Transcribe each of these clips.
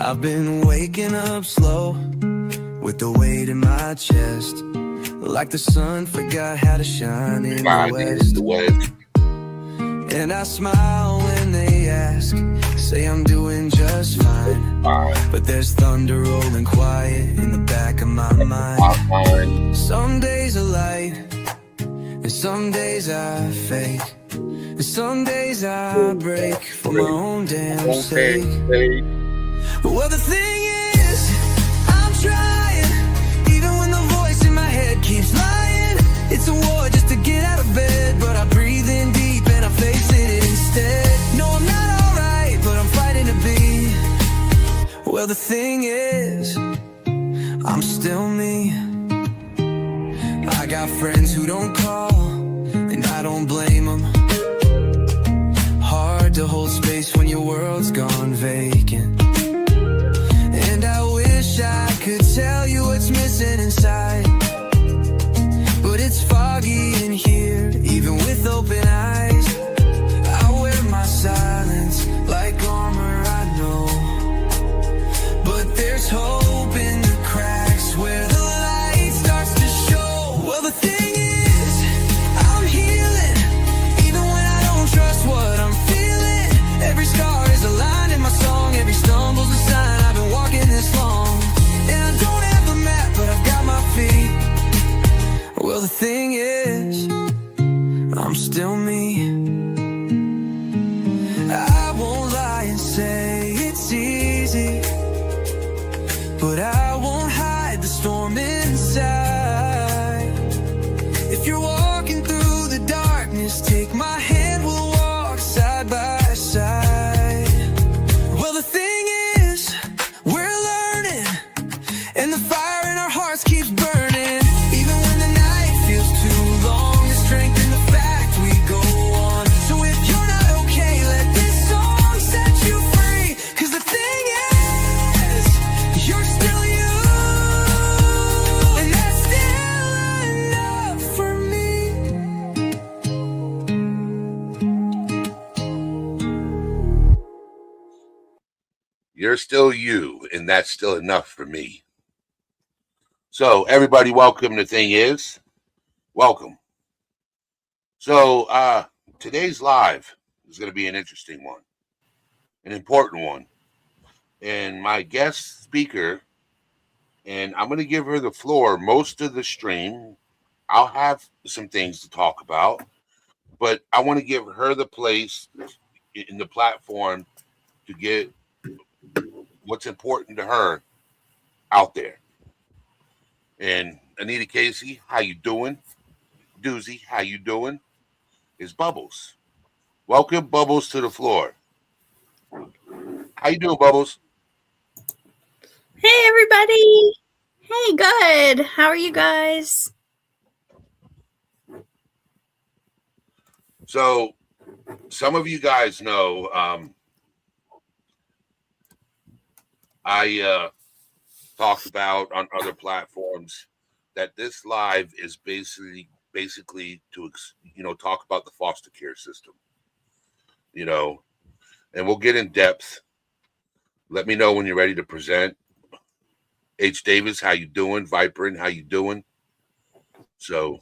I've been waking up slow with the weight in my chest, like the sun forgot how to shine in the west. And I smile when they ask, say I'm doing just fine, but there's thunder rolling quiet in the back of my mind. Some days are light, and some days I fake, and some days I break for my own damn sake. Well, the thing is, I'm trying, even when the voice in my head keeps lying. It's a war just to get out of bed, but I breathe in deep and I face it instead. No, I'm not alright, but I'm fighting to be. Well, the thing is, I'm still me. I got friends who don't call, and I don't blame them. Hard to hold space when your world's gone vacant. And I wish I could tell you what's missing inside, but it's foggy in here, even with open eyes. I wear my silence like armor, I know, but there's hope in the cracks where the light starts to show. Well, the thing is, I'm healing, even when I don't trust what I'm feeling. Every scar is a line in my song, every stumble's a sign I've been walking this long. And I don't have a map, but I've got my feet. Well, the thing is, I'm still me. I won't lie and say it's easy, but I won't hide the storm inside. If you're walking through the darkness, take my hand, we'll walk side by side. Well, the thing is, we're learning, and the fire in our hearts keeps burning. Even when the night feels too long, the strength in the fact we go on. So if you're not okay, let this song set you free. 'Cause the thing is, you're still you, and that's still enough for me. You're still you, and that's still enough for me. So, everybody, welcome. The thing is, welcome. So, today's live is going to be an interesting one, an important one. And my guest speaker, and I'm going to give her the floor most of the stream. I'll have some things to talk about, but I want to give her the place in the platform to get what's important to her out there. And Anita Casey, how you doing? Doozy, how you doing? Is Bubbles. Welcome, Bubbles, to the floor. How you doing, Bubbles? Hey, everybody. Hey, good. How are you guys? So, some of you guys know I talked about on other platforms that this live is basically to talk about the foster care system, and we'll get in depth. Let me know when you're ready to present. H. Davis, how you doing? Vibrant, how you doing? So,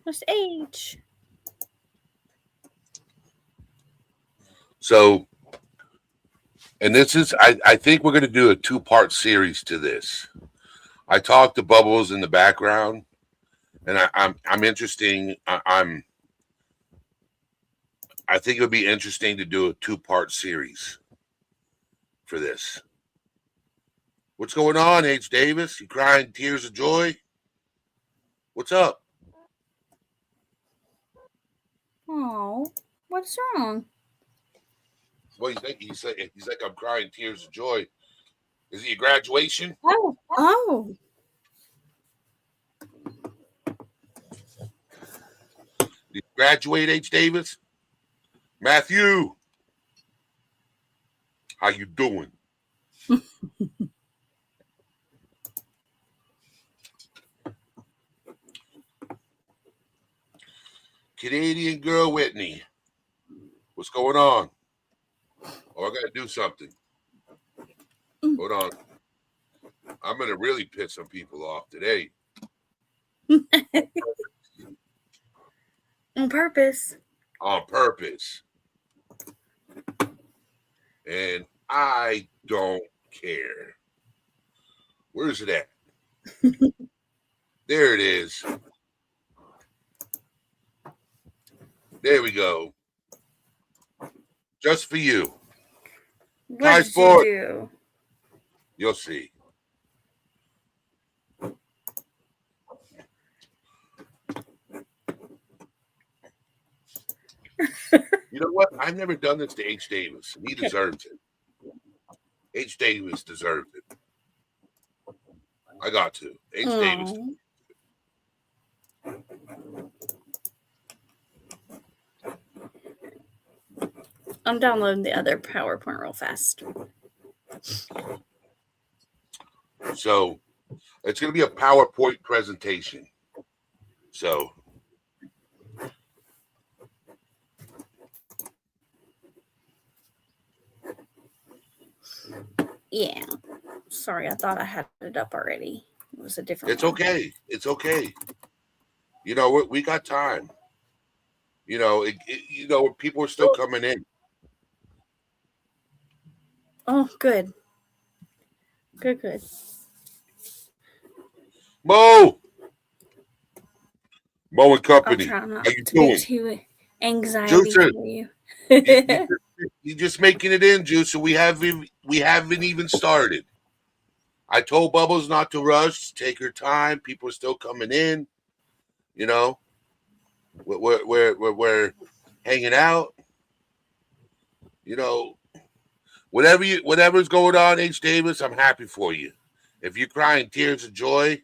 What's H? So, and this is, I think we're going to do a 2-part series to this. I talked to Bubbles in the background, and I'm interesting. I think it would be interesting to do a 2-part series for this. What's going on, H. Davis? You crying tears of joy? What's up? Oh, what's wrong? What do you think? He's like, I'm crying tears of joy. Is it your graduation? Oh. Did you graduate, H. Davis? Matthew, how you doing? Canadian girl Whitney, What's going on? Oh, I gotta do something. Hold on. I'm gonna really piss some people off today. On purpose. On purpose. And I don't care. Where's it at? There it is. There we go. Just for you. What Kai did Sport. you do? You'll see. You know what? I've never done this to H. Davis. He deserves it. H. Davis deserves it. I got to. H. Davis. I'm downloading the other PowerPoint real fast. So it's going to be a PowerPoint presentation. So Yeah. Sorry, I thought I had it up already. It was a different it's one. okay. It's okay. You know, we got time. You know, people are still coming in. Oh, good. Good. Mo and Company. I'll try not How you to doing? get too anxiety Juicer. for you. You're just making it in, Juice. So we haven't even started. I told Bubbles not to rush. Take her time. People are still coming in. You know, we're hanging out. You know, whatever's going on, H. Davis, I'm happy for you. If you're crying tears of joy,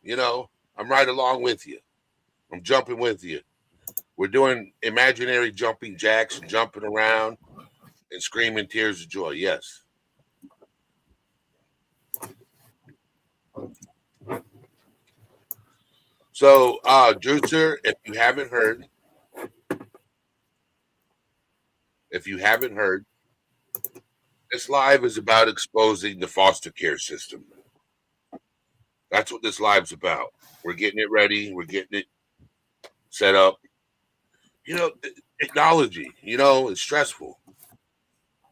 you know, I'm right along with you. I'm jumping with you. We're doing imaginary jumping jacks and jumping around and screaming tears of joy. Yes. So, Juicer, if you haven't heard, this live is about exposing the foster care system. That's what this live's about. We're getting it ready. We're getting it set up. You know, technology, you know, it's stressful.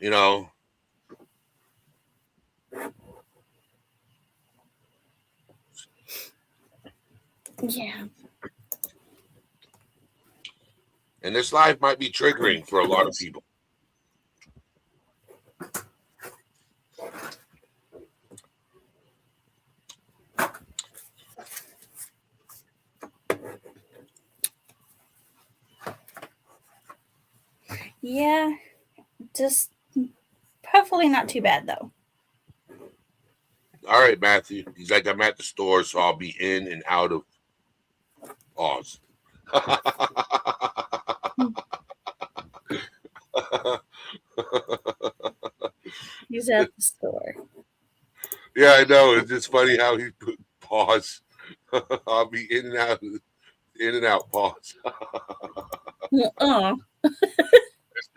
You know. Yeah. And this live might be triggering for a lot of people. Yeah. Just hopefully not too bad though. All right, Matthew. He's like, I'm at the store, so I'll be in and out of pause. He's at the store. Yeah, I know. It's just funny how he put pause. I'll be in and out, pause.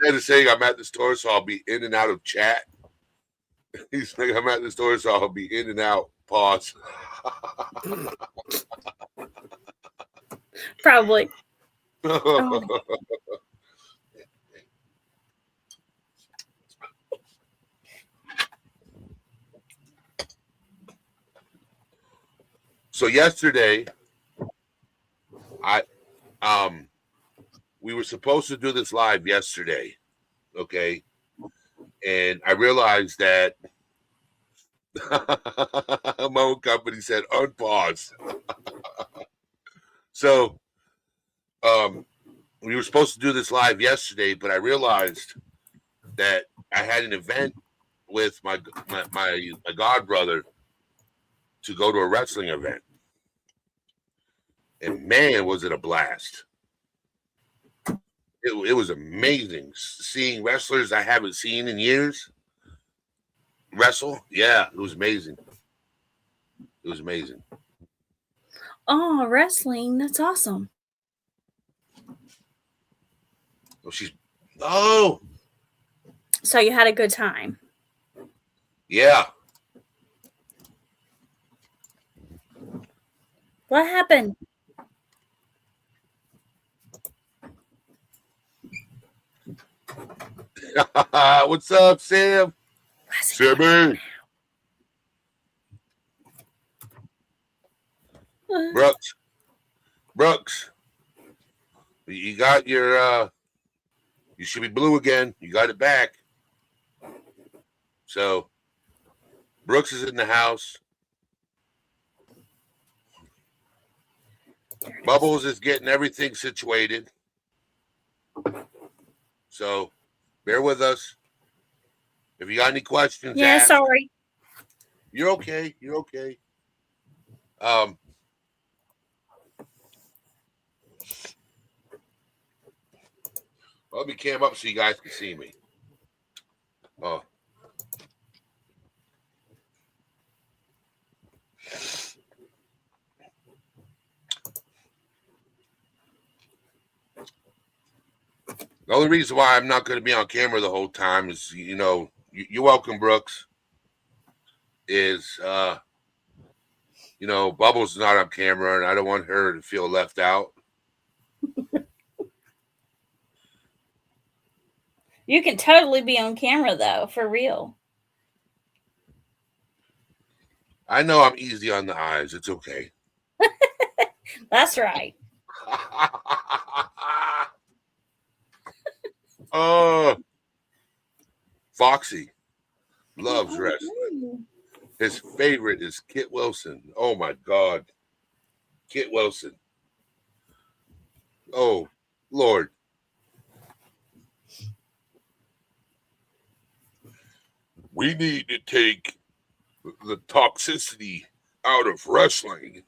Instead of saying I'm at the store, so I'll be in and out of chat, he's like, I'm at the store, so I'll be in and out, pause. Probably. Oh. So yesterday, we were supposed to do this live yesterday, okay? And I realized that my own company said unpause. So we were supposed to do this live yesterday, but I realized that I had an event with my god brother to go to a wrestling event. And man, was it a blast. It was amazing seeing wrestlers I haven't seen in years wrestle. Yeah, it was amazing. It was amazing. Oh, wrestling. That's awesome. Well, she's Oh, So you had a good time. yeah. What happened? What's up, Sam? Sammy. Brooks, you got your you should be blue again. You got it back. So Brooks is in the house. Bubbles is getting everything situated. So bear with us. If you got any questions, Yeah, ask. sorry. You're okay. You're okay. Let me cam up so you guys can see me. Oh. The only reason why I'm not going to be on camera the whole time is, you know, you're welcome, Brooks. Is, you know, Bubbles is not on camera, and I don't want her to feel left out. You can totally be on camera, though, for real. I know I'm easy on the eyes. It's okay. That's right. Oh, Foxy loves wrestling. His favorite is Kit Wilson. Oh my God, Kit Wilson. Oh Lord. We need to take the toxicity out of wrestling.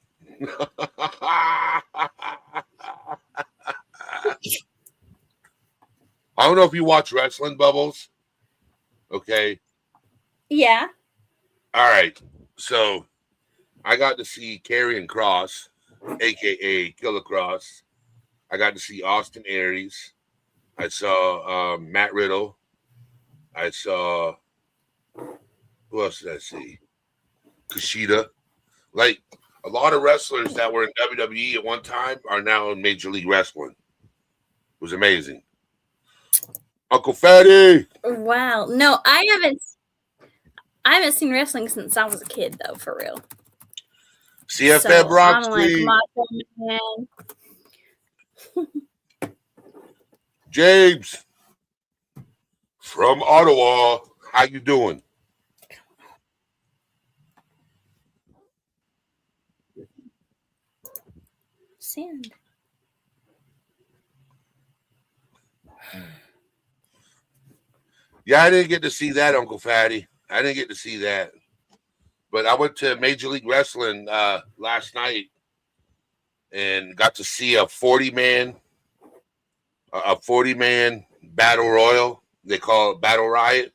I don't know if you watch wrestling, Bubbles. Okay. Yeah. All right. So I got to see Karrion Kross, aka Killer Kross. I got to see Austin Aries. I saw Matt Riddle. I saw, who else did I see? Kushida. Like a lot of wrestlers that were in WWE at one time are now in Major League Wrestling. It was amazing. Uncle Fatty. Wow. No, I haven't seen wrestling since I was a kid, though, for real. CFM So Roxy. I'm like Macho Man. James from Ottawa. How you doing? Sand. Yeah, I didn't get to see that, Uncle Fatty. I didn't get to see that. But I went to Major League Wrestling last night and got to see a 40-man battle royal. They call it Battle Riot.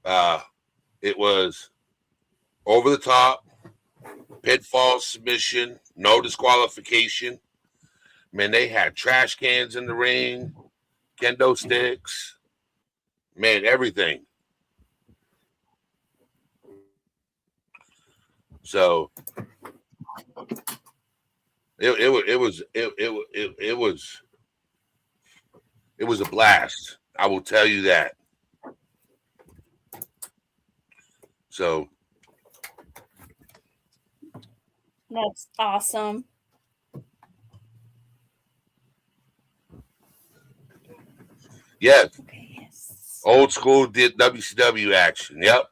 It was over the top, pinfall submission, no disqualification. Man, they had trash cans in the ring, kendo sticks, man, everything. So it was a blast. I will tell you that. So That's awesome. yeah, Okay, yes. old school did WCW action. Yep.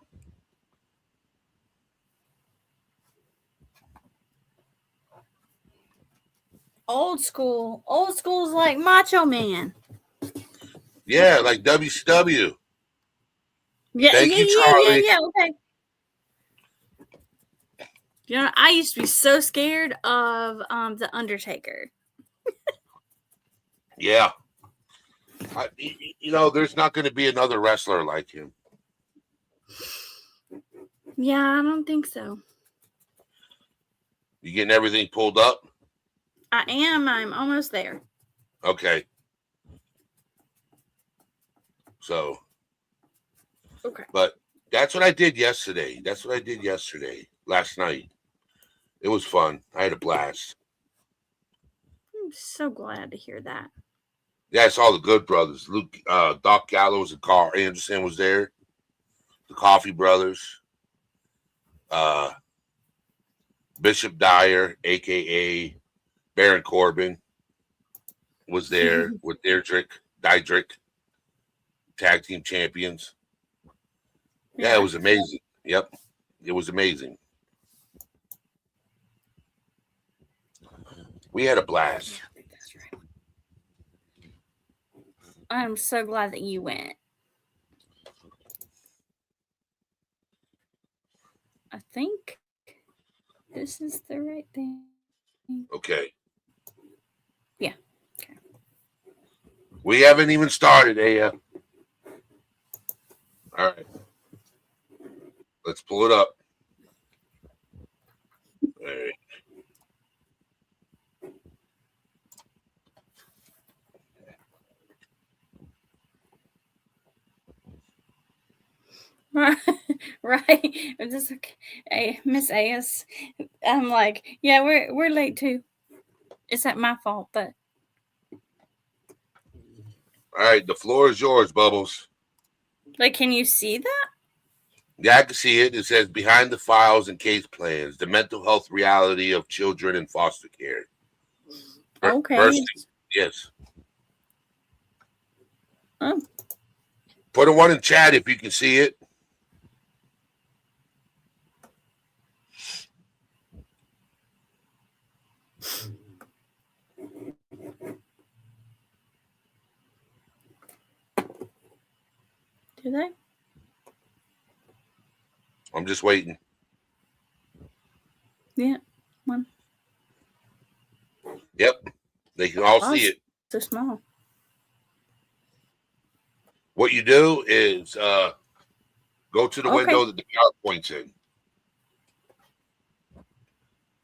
Old school. Old school is like Macho Man. Yeah, like WCW. Yeah, Thank you, Charlie. yeah, okay. You know, I used to be so scared of the Undertaker. Yeah. You know, there's not going to be another wrestler like him. Yeah, I don't think so. You getting everything pulled up? I am. I'm almost there. Okay. So, Okay. but that's what I did yesterday. Last night. It was fun. I had a blast. I'm so glad to hear that. Yeah, it's all the good brothers. Luke, Doc Gallows and Carl Anderson was there. The Coffee Brothers. Bishop Dyer, a.k.a. Baron Corbin, was there with Diedrich, tag team champions. Yeah, it was amazing. Yep, it was amazing. We had a blast. Yeah, I think that's right. I'm so glad that you went. I think this is the right thing. Okay. Yeah. Okay. We haven't even started, Aya. All right. Let's pull it up. All right. Right. I'm just like, hey, Miss A.S. I'm like, yeah, we're late too. It's not my fault, but All right, the floor is yours, Bubbles. like, can you see that? Yeah, I can see it. It says behind the files and case plans, the mental health reality of children in foster care. Okay. Yes. Oh. Put a one in chat if you can see it. Do they? I'm just waiting. Yeah. One. Yep. They can all see it. So small. What you do is go to the window that the PowerPoint's in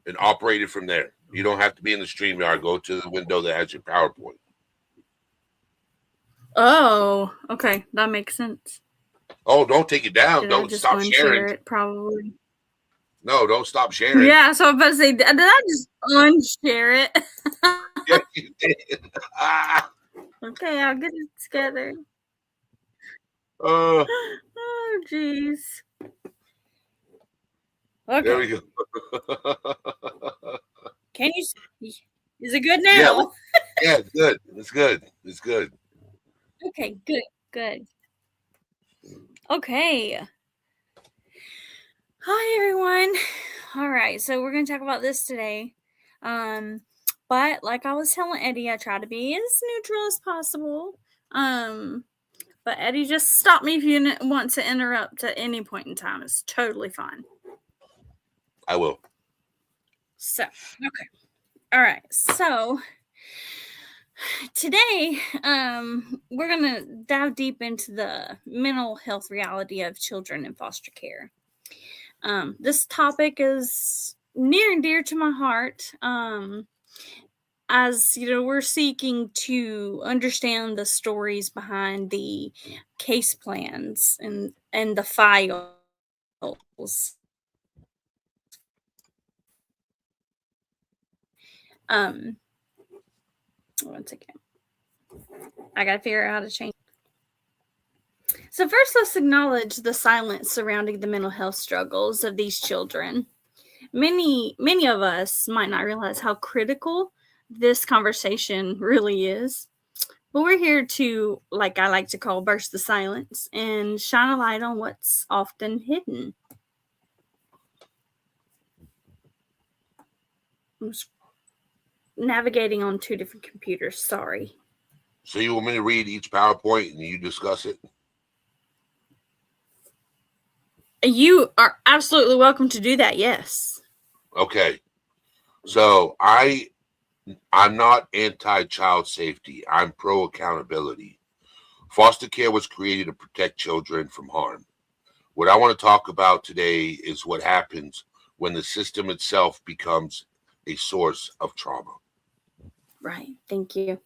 and operate it from there. You don't have to be in the StreamYard. Go to the window that has your PowerPoint. Oh, okay. That makes sense. Oh, don't take it down. Did Don't stop sharing. It, probably. No, don't stop sharing. Yeah, so I was about to say, did I just unshare it? Yes, you did. Okay, I'll get it together. Oh, jeez. Okay. There we go. Can you see? Is it good now? Yeah, it's good. It's good. It's good. Okay, good. Okay. Hi, everyone. All right, so we're going to talk about this today. But like I was telling Eddie, I try to be as neutral as possible. But Eddie, just stop me if you want to interrupt at any point in time. It's totally fine. I will. So, okay. All right. So today, we're going to dive deep into the mental health reality of children in foster care. This topic is near and dear to my heart. As you know, we're seeking to understand the stories behind the case plans and the files. One second. I gotta figure out how to change. So first, let's acknowledge the silence surrounding the mental health struggles of these children. Many of us might not realize how critical this conversation really is, but we're here to, like I like to call, burst the silence and shine a light on what's often hidden. I'm navigating on two different computers. Sorry. So you want me to read each PowerPoint and you discuss it? You are absolutely welcome to do that. Yes. Okay. So I'm not anti-child safety. I'm pro-accountability. Foster care was created to protect children from harm. What I want to talk about today is what happens when the system itself becomes a source of trauma. Right. Thank you.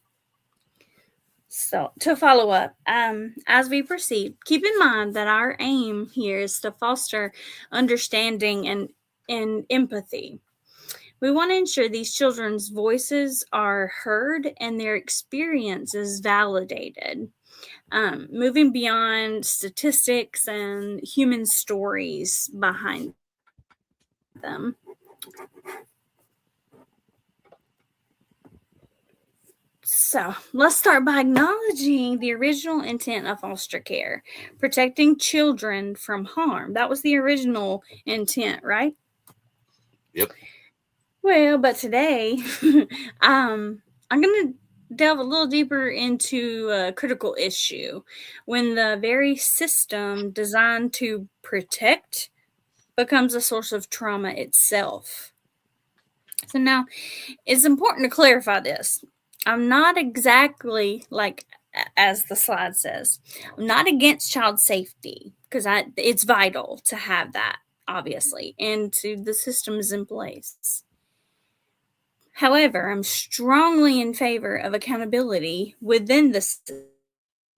So, to follow up, as we proceed, keep in mind that our aim here is to foster understanding and empathy. We want to ensure these children's voices are heard and their experience is validated, moving beyond statistics and human stories behind them. So let's start by acknowledging the original intent of foster care, protecting children from harm. That was the original intent, right? Yep. Well, but today, I'm going to delve a little deeper into a critical issue when the very system designed to protect becomes a source of trauma itself. So now, it's important to clarify this. I'm not exactly like, as the slide says, I'm not against child safety because it's vital to have that, obviously, and the system is in place. However, I'm strongly in favor of accountability within the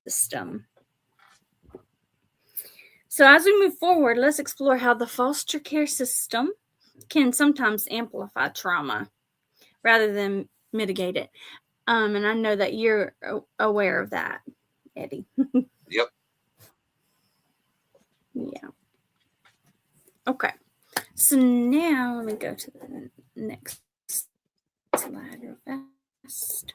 system. So as we move forward, let's explore how the foster care system can sometimes amplify trauma rather than mitigate it. And I know that you're aware of that, Eddie. Yep. Yeah. Okay. So now let me go to the next slide real fast.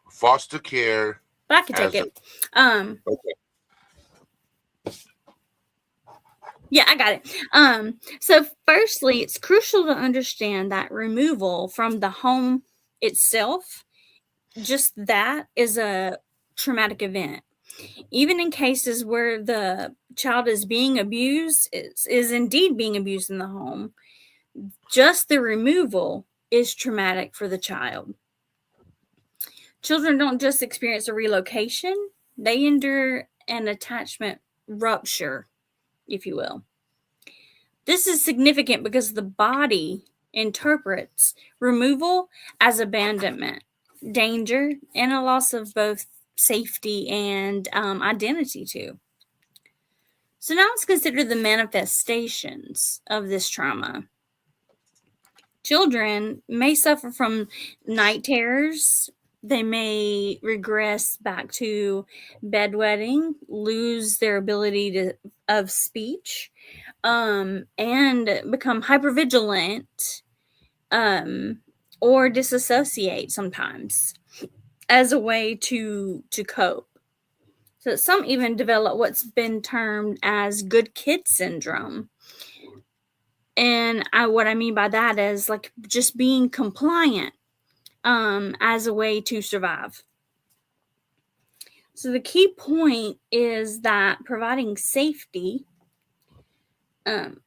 Foster care. But I can take it. Okay. Yeah, I got it. So firstly, it's crucial to understand that removal from the home itself, just that is a traumatic event. Even in cases where the child is being abused, is indeed being abused in the home, just the removal is traumatic for the child. Children don't just experience a relocation, they endure an attachment rupture, if you will. This is significant because the body interprets removal as abandonment, danger, and a loss of both safety and identity too. So now let's consider the manifestations of this trauma. Children may suffer from night terrors. They may regress back to bedwetting, lose their ability of speech, and become hypervigilant, or disassociate sometimes as a way to cope. So some even develop what's been termed as good kid syndrome. And what I mean by that is like just being compliant as a way to survive. So the key point is that providing safety, and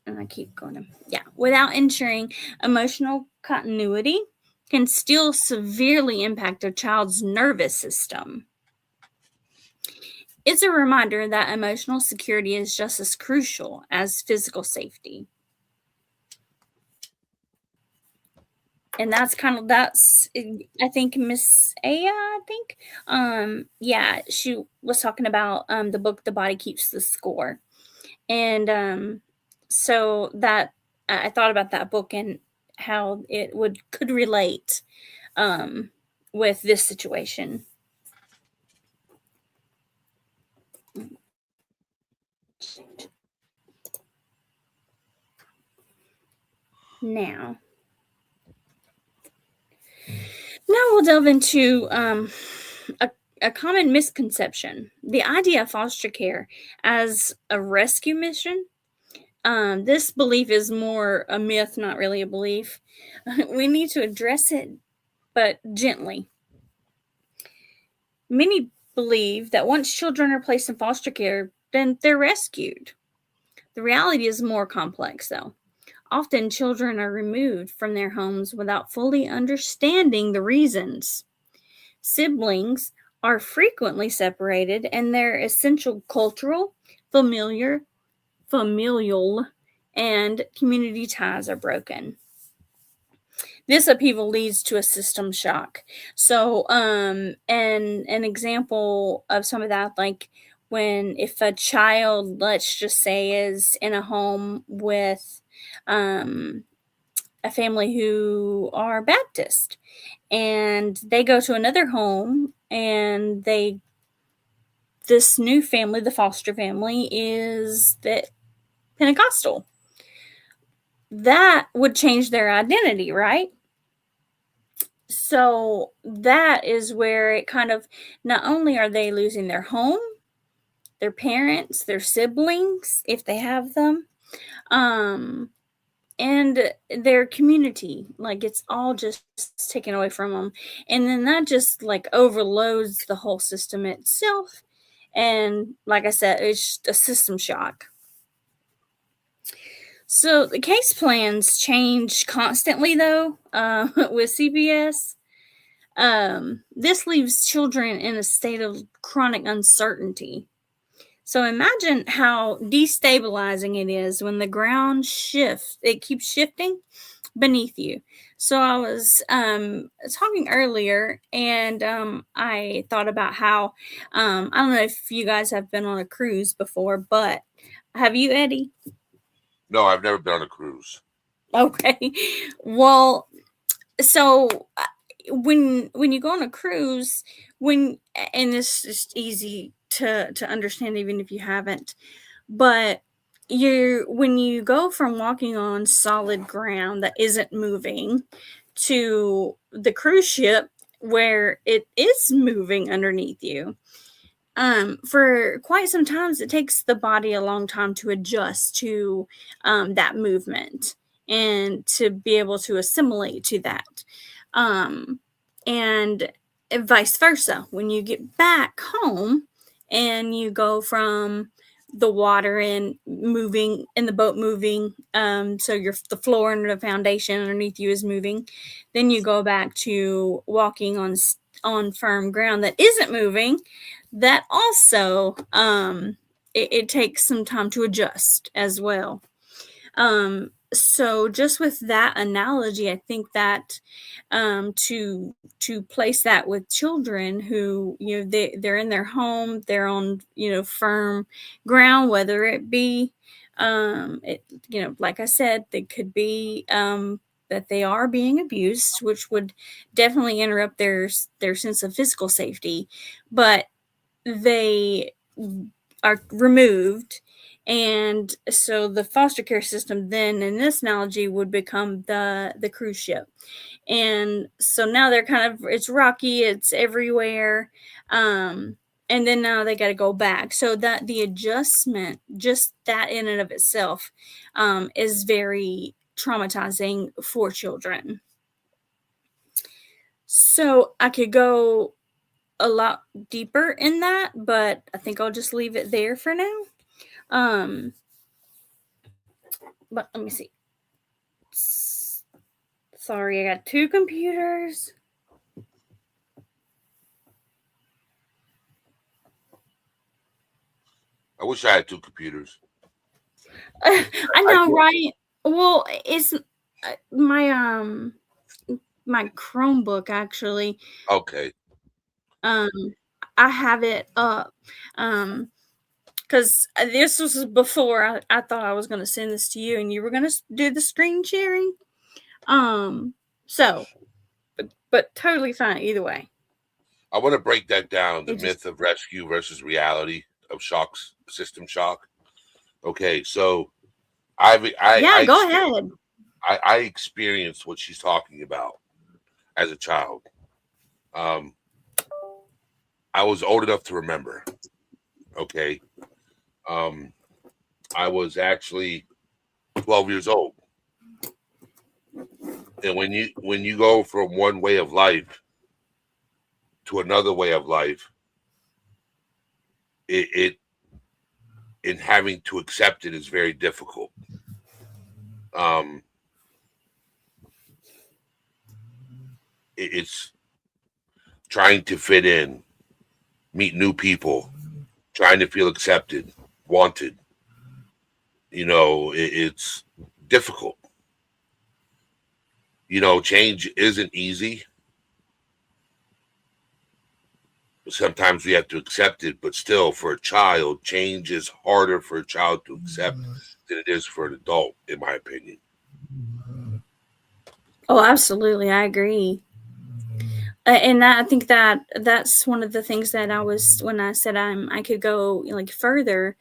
I keep going, without ensuring emotional continuity can still severely impact a child's nervous system. It's a reminder that emotional security is just as crucial as physical safety. And that's I think Miss Aya, she was talking about the book The Body Keeps the Score. And so that I thought about that book and how it could relate with this situation. Now we'll delve into a common misconception: the idea of foster care as a rescue mission. This belief is more a myth, not really a belief. We need to address it, but gently. Many believe that once children are placed in foster care, then they're rescued. The reality is more complex, though. Often children are removed from their homes without fully understanding the reasons. Siblings are frequently separated and their essential cultural, familial, and community ties are broken. This upheaval leads to a system shock. So, and an example of some of that, like when if a child, let's just say, is in a home with um, a family who are Baptist, and they go to another home, and this new family, the foster family, is the Pentecostal. That would change their identity, right? So that is where it kind of, not only are they losing their home, their parents, their siblings, if they have them, um, and their community, like it's all just taken away from them. And then that just like overloads the whole system itself. And like I said, it's just a system shock. So the case plans change constantly, though, with CPS. This leaves children in a state of chronic uncertainty. So imagine how destabilizing it is when the ground shifts, it keeps shifting beneath you. So I was talking earlier, and I thought about how, I don't know if you guys have been on a cruise before, but have you, Eddie? No, I've never been on a cruise. Okay. Well, so when you go on a cruise, and this is easy to understand even if you haven't, but when you go from walking on solid ground that isn't moving to the cruise ship where it is moving underneath you, for quite some times it takes the body a long time to adjust to that movement and to be able to assimilate to that. And vice versa. When you get back home and you go from the water and moving and the boat moving, so the floor and the foundation underneath you is moving, then you go back to walking on firm ground that isn't moving. That also it takes some time to adjust as well. So just with that analogy, I think that to place that with children who, they're in their home, they're on, firm ground, whether it be like I said, they could be that they are being abused, which would definitely interrupt their sense of physical safety, but they are removed. And so the foster care system then, in this analogy, would become the cruise ship. And so now they're kind of, it's rocky, it's everywhere. And then now they got to go back. So that the adjustment, just that in and of itself, is very traumatizing for children. So I could go a lot deeper in that, but I think I'll just leave it there for now. But let me see. Sorry, I got two computers. I wish I had two computers. I know, right? Well, it's my Chromebook actually. Okay. I have it up. Because this was before I thought I was going to send this to you, and you were going to do the screen sharing. So, but totally fine either way. I want to break that down, the myth of rescue versus reality of shocks, system shock. Okay, so I go ahead. I experienced what she's talking about as a child. I was old enough to remember. Okay. I was actually 12 years old. And when you go from one way of life to another way of life, it in having to accept it is very difficult. It's trying to fit in, meet new people, trying to feel accepted, wanted. It's difficult. change isn't easy. Sometimes we have to accept it, but still, for a child, change is harder for a child to accept than it is for an adult, in my opinion. Oh, absolutely, I agree. And I think that's one of the things that I was when I said I could go like further,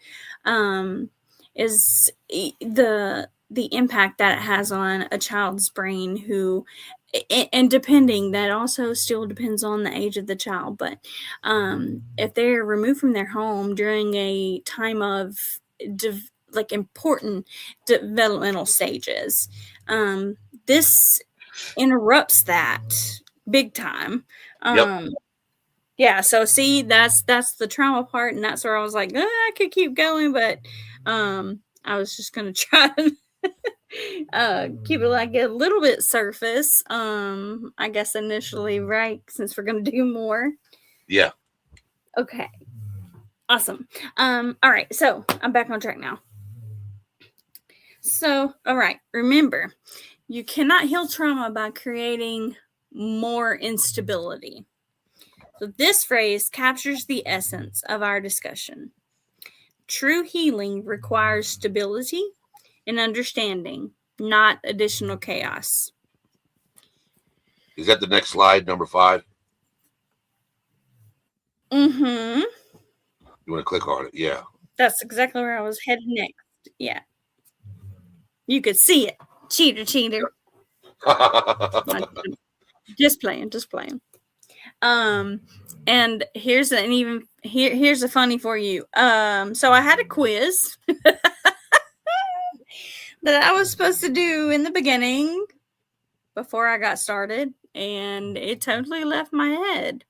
is the impact that it has on a child's brain who. And depending, that also still depends on the age of the child. But if they're removed from their home during a time of like important developmental stages, this interrupts that big time. Yep. Yeah, so see, that's the trauma part, and that's where I was like, I could keep going, but I was just gonna try to keep it like a little bit surface. I guess initially, right? Since we're gonna do more. Yeah. Okay. Awesome. All right, so I'm back on track now. So, all right, remember, you cannot heal trauma by creating more instability. So this phrase captures the essence of our discussion. True healing requires stability and understanding, not additional chaos. Is that the next slide, number 5? Mm-hmm. You want to click on it? Yeah. That's exactly where I was headed next. Yeah. You could see it. Cheater. Just playing. And here's here's a funny for you. So I had a quiz that I was supposed to do in the beginning before I got started, and it totally left my head.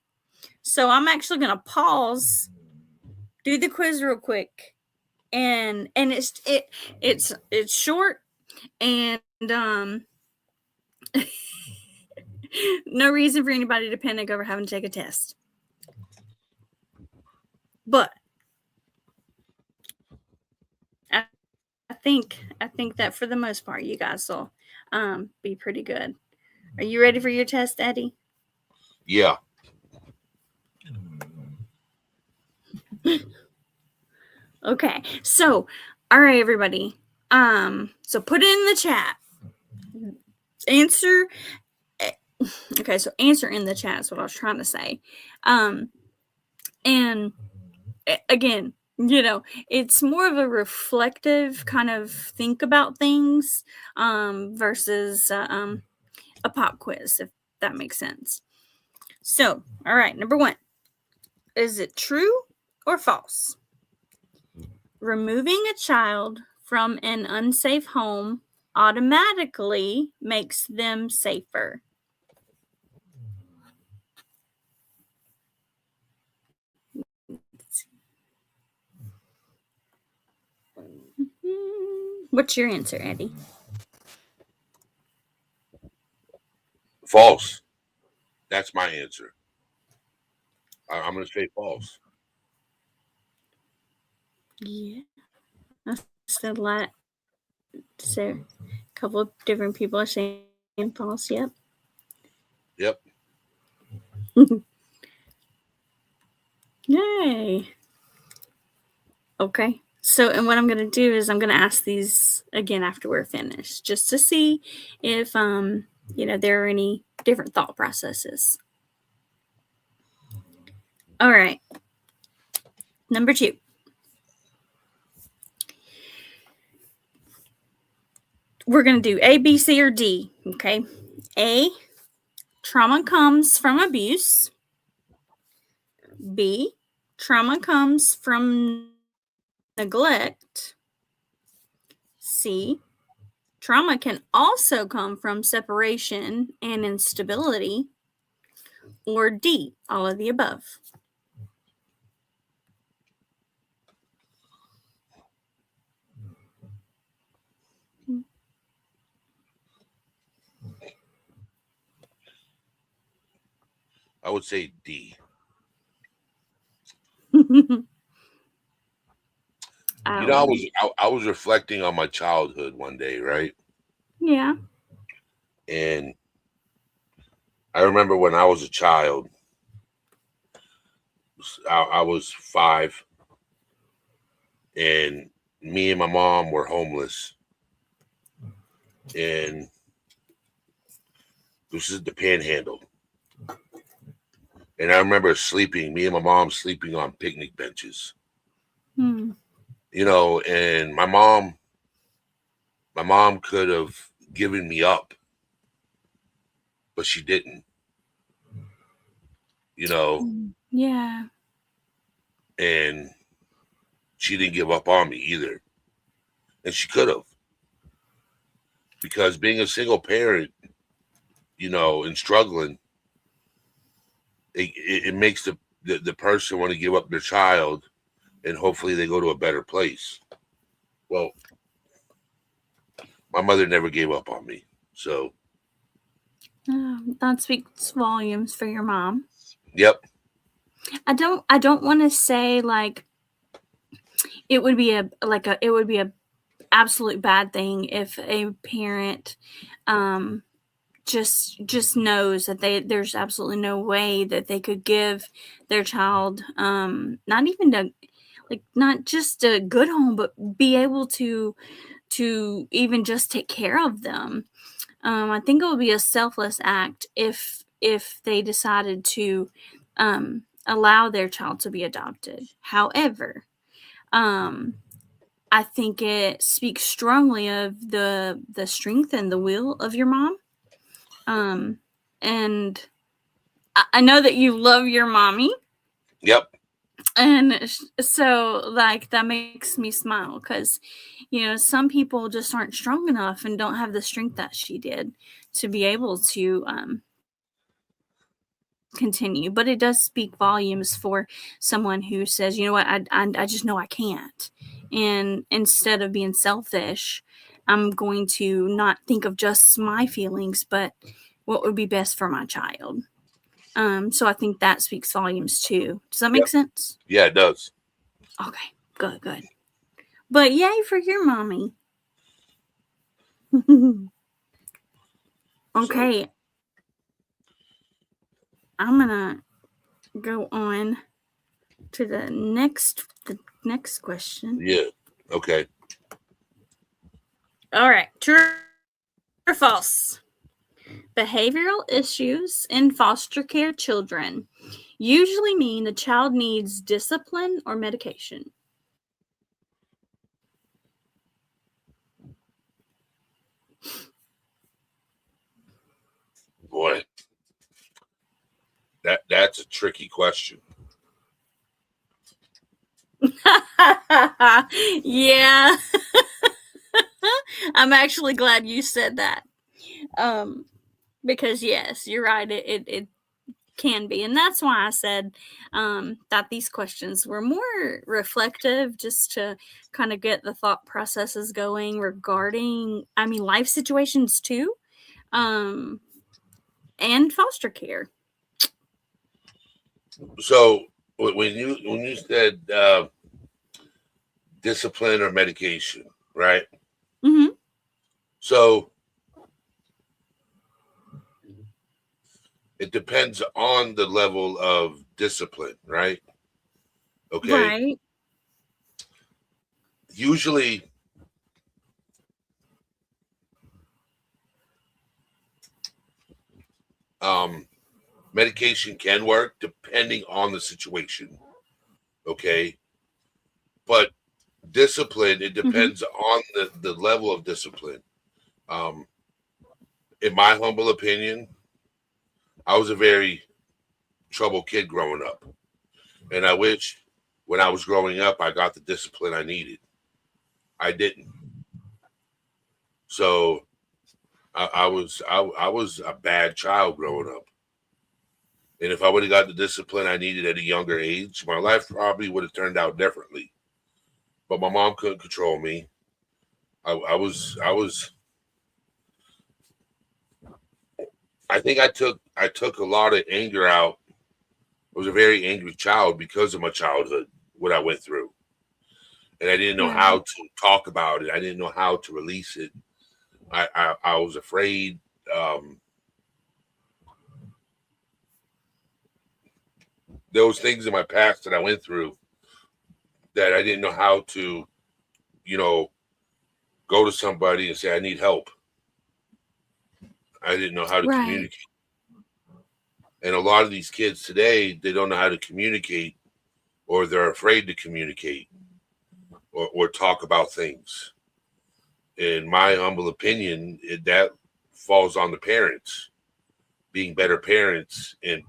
So I'm actually gonna pause, do the quiz real quick, and it's short, and no reason for anybody to panic over having to take a test. But I think that for the most part, you guys will be pretty good. Are you ready for your test, Eddie? Yeah. Okay. So, all right, everybody. So put it in the chat. Answer. Okay, so answer in the chat is what I was trying to say. And again, it's more of a reflective kind of think about things versus a pop quiz, if that makes sense. So, all right, number 1. Is it true or false? Removing a child from an unsafe home automatically makes them safer. What's your answer, Eddie? False. That's my answer. I'm going to say false. Yeah. That's a lot. So, a couple of different people are saying false. Yep. Yep. Yay. Okay. So, and what I'm going to do is I'm going to ask these again after we're finished, just to see if, there are any different thought processes. All right. Number 2. We're going to do A, B, C, or D. Okay. A, trauma comes from abuse. B, trauma comes from neglect. C, trauma can also come from separation and instability. Or D, all of the above. I would say D. I was reflecting on my childhood one day, right? Yeah. And I remember when I was a child, I was 5, and me and my mom were homeless. And this is the Panhandle. And I remember me and my mom sleeping on picnic benches. Hmm. You know, and my mom could have given me up, but she didn't. You know, Yeah. and she didn't give up on me either. And she could have. Because being a single parent, you know, and struggling, it makes the person want to give up their child, and hopefully they go to a better place. Well, my mother never gave up on me. So that speaks volumes for your mom. Yep. I don't want to say like it would be a absolute bad thing if a parent just knows that there's absolutely no way that they could give their child not even not just a good home, but be able to even just take care of them. I think it would be a selfless act if they decided to allow their child to be adopted. However, I think it speaks strongly of the strength and the will of your mom. And I know that you love your mommy. Yep. And so, like, that makes me smile because, you know, some people just aren't strong enough and don't have the strength that she did to be able to continue. But it does speak volumes for someone who says, you know what, I just know I can't. And instead of being selfish, I'm going to not think of just my feelings, but what would be best for my child. So I think that speaks volumes too. Does that make sense? Yeah, it does. Okay, good. But yay for your mommy. Okay. So, I'm gonna go on to the next question. Yeah. Okay. All right. True or false? Behavioral issues in foster care children usually mean the child needs discipline or medication. Boy, that's a tricky question. Yeah. I'm actually glad you said that. Because yes, you're right. It can be, and that's why I said that these questions were more reflective, just to kind of get the thought processes going regarding, life situations too, and foster care. So when you said discipline or medication, right? Mm-hmm. So it depends on the level of discipline, right? Okay. Right. Usually, medication can work depending on the situation. Okay. But discipline, it depends on the level of discipline. In my humble opinion, I was a very troubled kid growing up. And I wish when I was growing up, I got the discipline I needed. I didn't. So I was a bad child growing up. And if I would have got the discipline I needed at a younger age, my life probably would have turned out differently. But my mom couldn't control me. I think I took a lot of anger out. I was a very angry child because of my childhood, what I went through. And I didn't know how to talk about it. I didn't know how to release it. I was afraid. there was things in my past that I went through that I didn't know how to, go to somebody and say, I need help. I didn't know how to communicate. And a lot of these kids today, they don't know how to communicate, or they're afraid to communicate or talk about things. In my humble opinion, that falls on the parents, being better parents and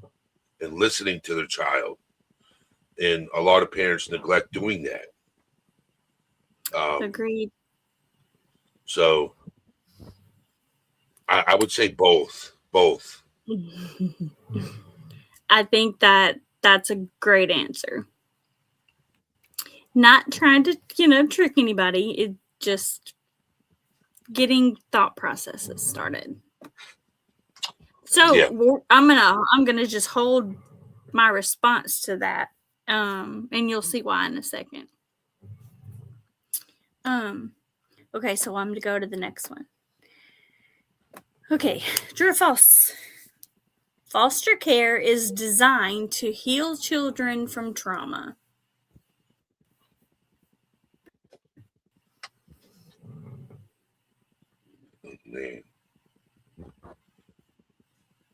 listening to their child. And a lot of parents neglect doing that. Agreed. So I would say both. I think that's a great answer. Not trying to, trick anybody. It just getting thought processes started. So yeah. I'm gonna just hold my response to that, and you'll see why in a second. Okay, so I'm gonna go to the next one. Okay, true or false? Foster care is designed to heal children from trauma. Man.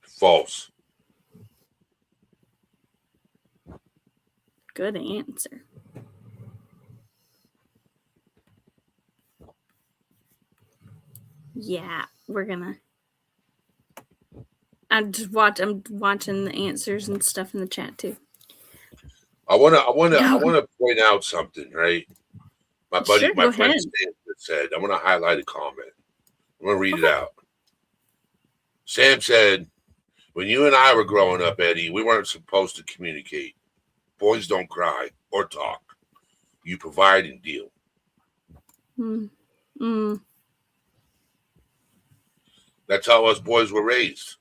False. Good answer. Yeah, we're gonna. I'm watching the answers and stuff in the chat too. I wanna point out something, right? My buddy, my friend Sam said, I want to highlight a comment. I'm gonna read it out. Sam said, when you and I were growing up, Eddie, we weren't supposed to communicate. Boys don't cry or talk. You provide and deal. That's how us boys were raised.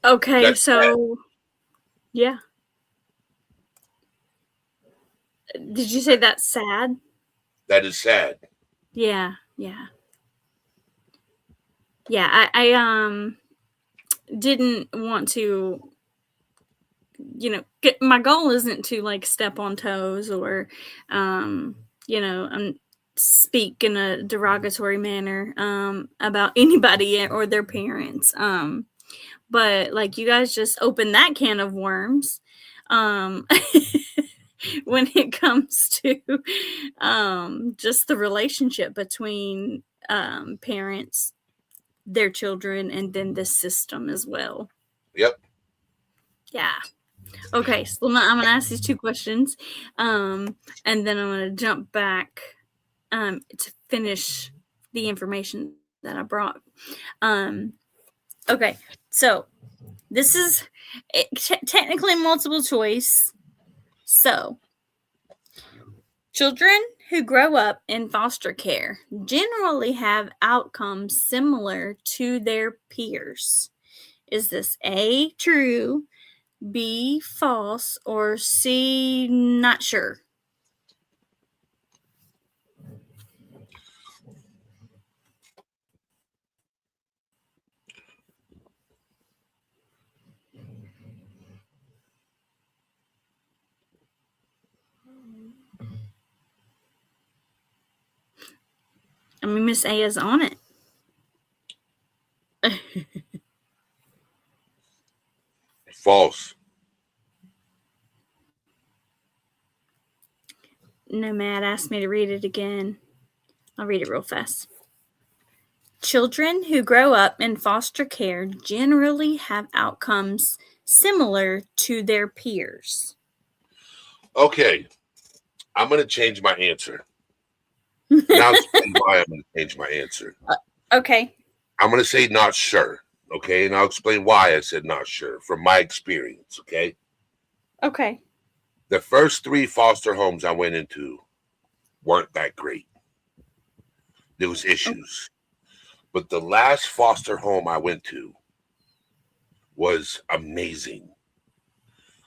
Okay, that's so sad. Yeah. Did you say that's sad? That is sad. Yeah. I didn't want to, my goal isn't to like step on toes or, speak in a derogatory manner about anybody or their parents. But like you guys just opened that can of worms when it comes to just the relationship between parents, their children, and then the system as well. Yep. Yeah. Okay, so I'm going to ask these two questions, and then I'm going to jump back to finish the information that I brought. Okay, so this is technically multiple choice. So, children who grow up in foster care generally have outcomes similar to their peers. Is this A, true, B, false, or C, not sure? I mean, Miss A is on it. False. Nomad asked me to read it again. I'll read it real fast. Children who grow up in foster care generally have outcomes similar to their peers. Okay. I'm going to change my answer. Now explain why I'm going to change my answer. Okay. I'm going to say not sure. Okay. And I'll explain why I said not sure from my experience. Okay. Okay. The first 3 foster homes I went into weren't that great. There was issues. But the last foster home I went to was amazing.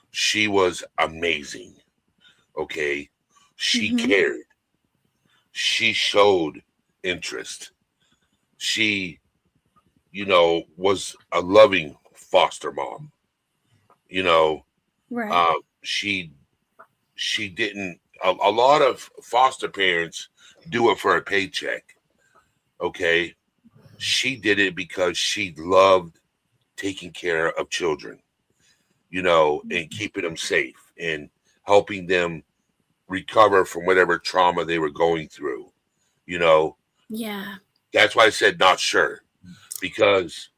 She was amazing. Okay. She cared. She showed interest. She, was a loving foster mom. You know, Right. she didn't. A lot of foster parents do it for a paycheck. Okay, she did it because she loved taking care of children. You know, and keeping them safe and helping them recover from whatever trauma they were going through. You know, Yeah. that's why I said not sure, because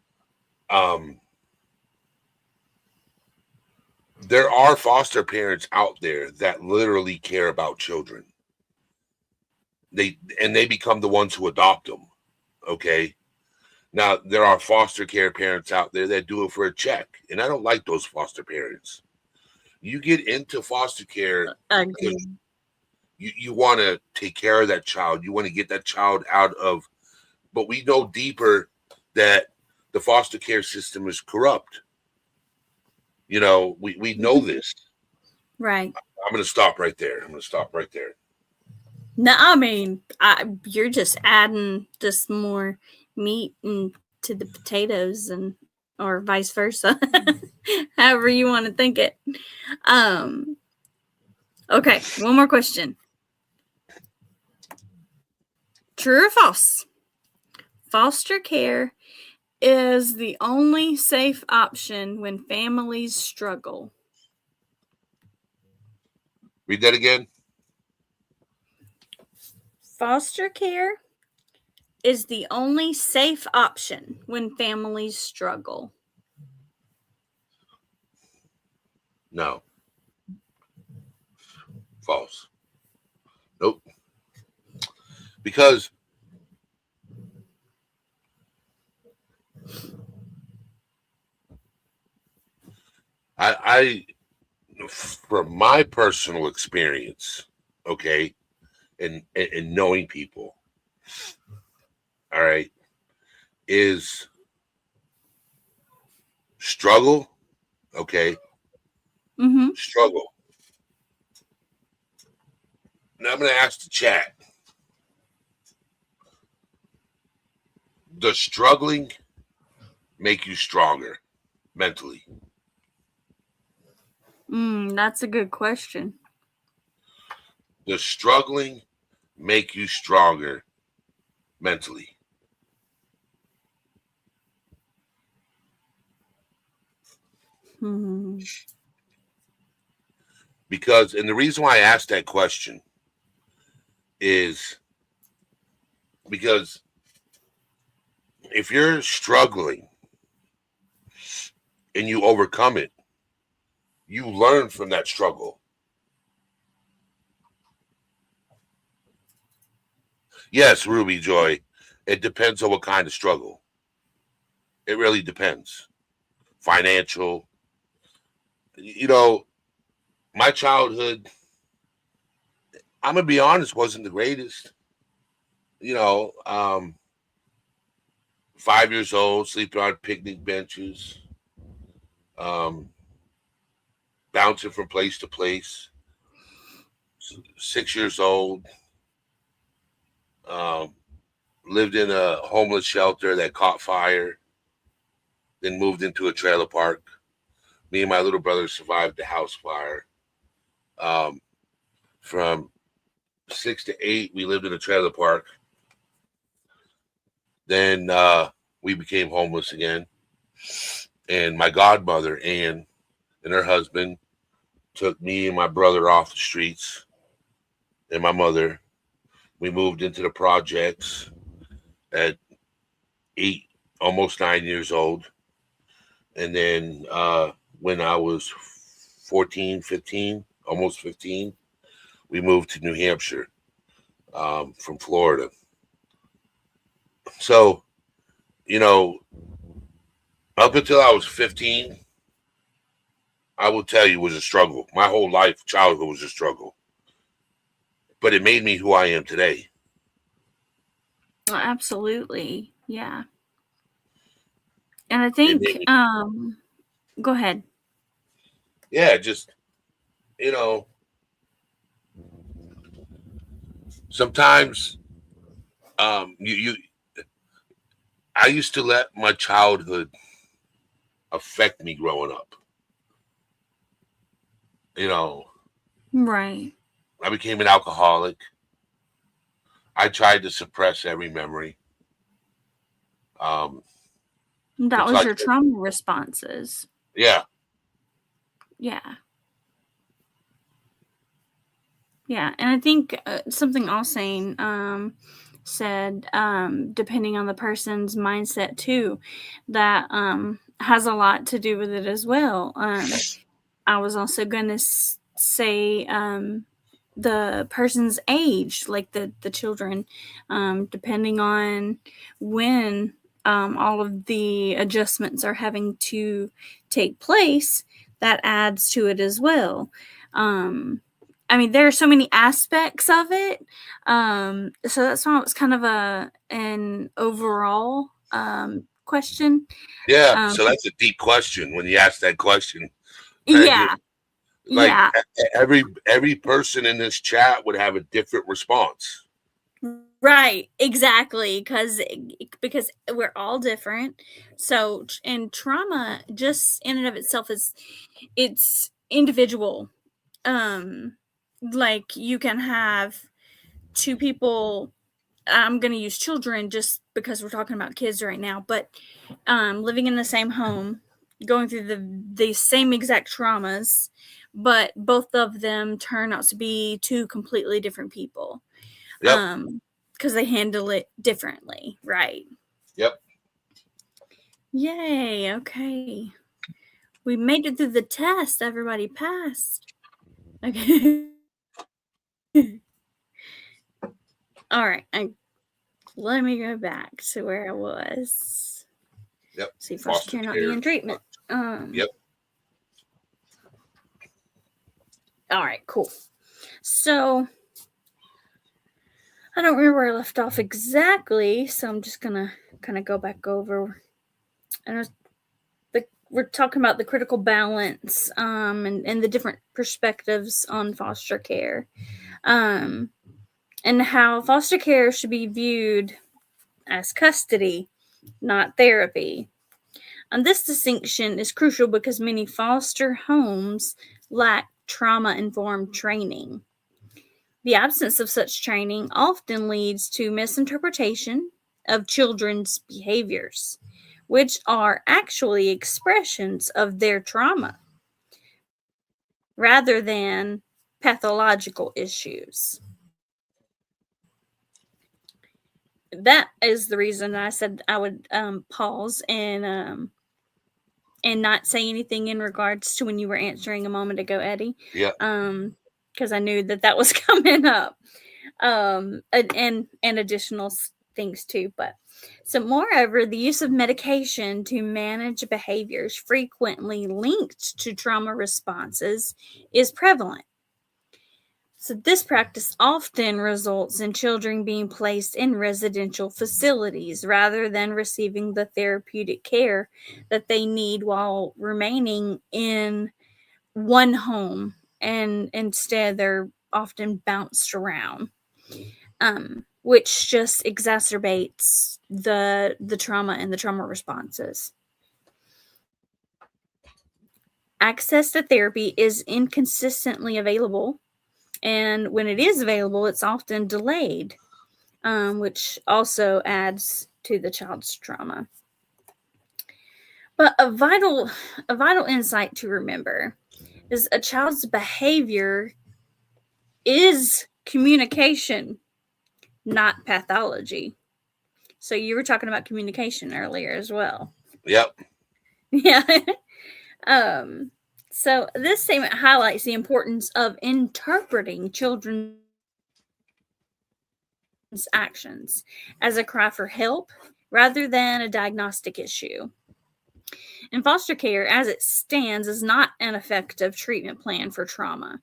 there are foster parents out there that literally care about children. They become the ones who adopt them. Okay. Now there are foster care parents out there that do it for a check, and I don't like those foster parents. You get into foster care because Agreed. you want to take care of that child. You want to get that child out of, but we know deeper that the foster care system is corrupt. You know, we know this. Right. I'm going to stop right there. I'm going to stop right there. No, I mean, you're just adding just more meat to the potatoes, and or vice versa, however you want to think it. Okay, one more question. True or false? Foster care is the only safe option when families struggle. Read that again. Foster care is the only safe option when families struggle. No. False. Nope. Because I from my personal experience, okay, and knowing people, all right, is struggle, okay, struggle. Now I'm going to ask the chat, does struggling make you stronger mentally? That's a good question. Does struggling make you stronger mentally? Because, and the reason why I asked that question is because if you're struggling and you overcome it, you learn from that struggle. Yes, Ruby Joy, it depends on what kind of struggle. It really depends. Financial. You know, my childhood, I'm going to be honest, wasn't the greatest. You know, 5 years old, sleeping on picnic benches, bouncing from place to place. 6 years old, lived in a homeless shelter that caught fire, then moved into a trailer park. Me and my little brother survived the house fire. From 6 to 8, we lived in a trailer park. Then we became homeless again. And my godmother, Ann, and her husband took me and my brother off the streets, and my mother. We moved into the projects at 8, almost 9 years old. And then when I was 14, 15, almost 15, we moved to New Hampshire from Florida. So, you know, up until I was 15, I will tell you, it was a struggle. My whole life, childhood was a struggle. But it made me who I am today. Absolutely. Yeah. And I think, go ahead. Yeah, just, you know, sometimes I used to let my childhood affect me growing up. You know, Right. I became an alcoholic. I tried to suppress every memory. That It's was like, your trauma responses. yeah, Yeah. Yeah. And I think something Alsane said, depending on the person's mindset too, that has a lot to do with it as well. I was also going to say the person's age, like the children, depending on when all of the adjustments are having to take place, that adds to it as well. I mean, there are so many aspects of it. So that's why it was kind of an overall question. yeah. So that's a deep question when you ask that question. Yeah. Like Yeah. every person in this chat would have a different response. Right, exactly, because we're all different. So, and trauma just in and of itself it's individual. Like you can have two people. I'm going to use children just because we're talking about kids right now, but living in the same home, going through the same exact traumas, but both of them turn out to be two completely different people. Yep. Because they handle it differently, right? Yep. Yay, okay. We made it through the test. Everybody passed. Okay. All right. Let me go back to where I was. Yep. See, foster care not being treatment. Yep. All right, cool. So I don't remember where I left off exactly, so I'm just gonna kind of go back over. And we're talking about the critical balance, and the different perspectives on foster care, and how foster care should be viewed as custody, not therapy. And this distinction is crucial because many foster homes lack trauma-informed training. The absence of such training often leads to misinterpretation of children's behaviors, which are actually expressions of their trauma rather than pathological issues. That is the reason I said I would pause and not say anything in regards to when you were answering a moment ago, Eddie. Yeah. Because I knew that was coming up. And additional things too. But so, moreover, the use of medication to manage behaviors frequently linked to trauma responses is prevalent. So, this practice often results in children being placed in residential facilities rather than receiving the therapeutic care that they need while remaining in one home, and instead they're often bounced around, which just exacerbates the trauma and the trauma responses. Access to therapy is inconsistently available, and when it is available, it's often delayed, which also adds to the child's trauma. But a vital insight to remember is a child's behavior is communication, not pathology. So you were talking about communication earlier as well. Yep. Yeah. So this statement highlights the importance of interpreting children's actions as a cry for help rather than a diagnostic issue. And foster care, as it stands, is not an effective treatment plan for trauma.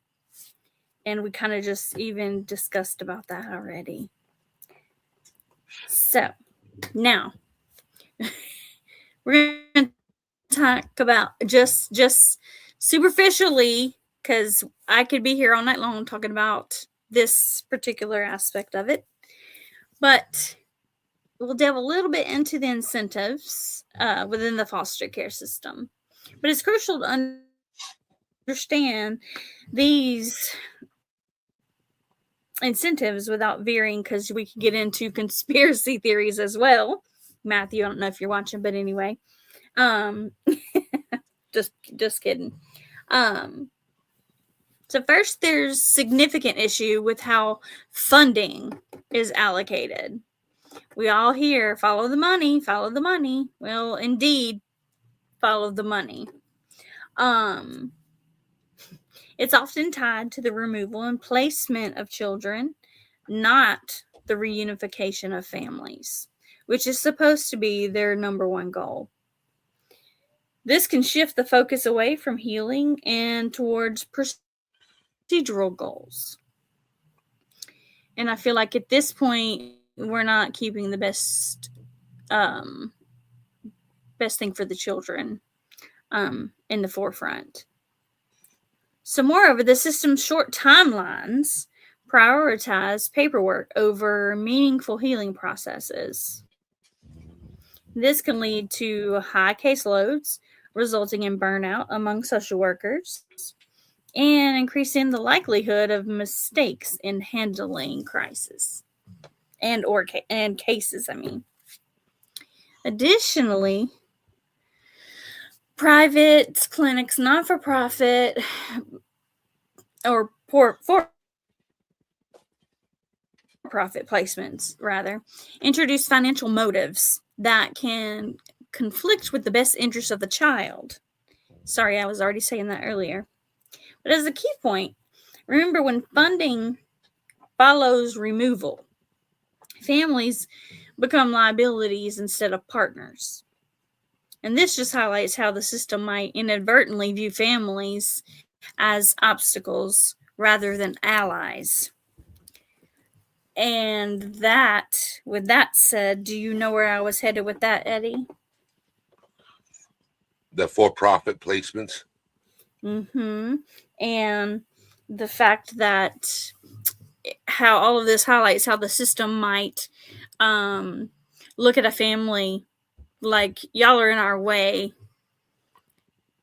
And we kind of just even discussed about that already. So now we're going to talk about just superficially, because I could be here all night long talking about this particular aspect of it. But we'll delve a little bit into the incentives within the foster care system. But it's crucial to understand these incentives without veering, because we could get into conspiracy theories as well. Matthew, I don't know if you're watching, but anyway, just kidding. So first, there's significant issue with how funding is allocated. We all hear, follow the money, follow the money. Well, indeed, follow the money. It's often tied to the removal and placement of children, not the reunification of families, which is supposed to be their number one goal. This can shift the focus away from healing and towards procedural goals. And I feel like at this point, we're not keeping the best thing for the children in the forefront. So moreover, the system's short timelines prioritize paperwork over meaningful healing processes. This can lead to high caseloads, resulting in burnout among social workers and increasing the likelihood of mistakes in handling crises and cases. Additionally, private clinics, not-for-profit, or for-profit placements, rather, introduce financial motives that can conflict with the best interest of the child. Sorry, I was already saying that earlier. But as a key point, remember, when funding follows removal, families become liabilities instead of partners. And this just highlights how the system might inadvertently view families as obstacles rather than allies. And with that said, do you know where I was headed with that, Eddie? The for-profit placements. Mm-hmm. And the fact that how all of this highlights how the system might look at a family like, y'all are in our way,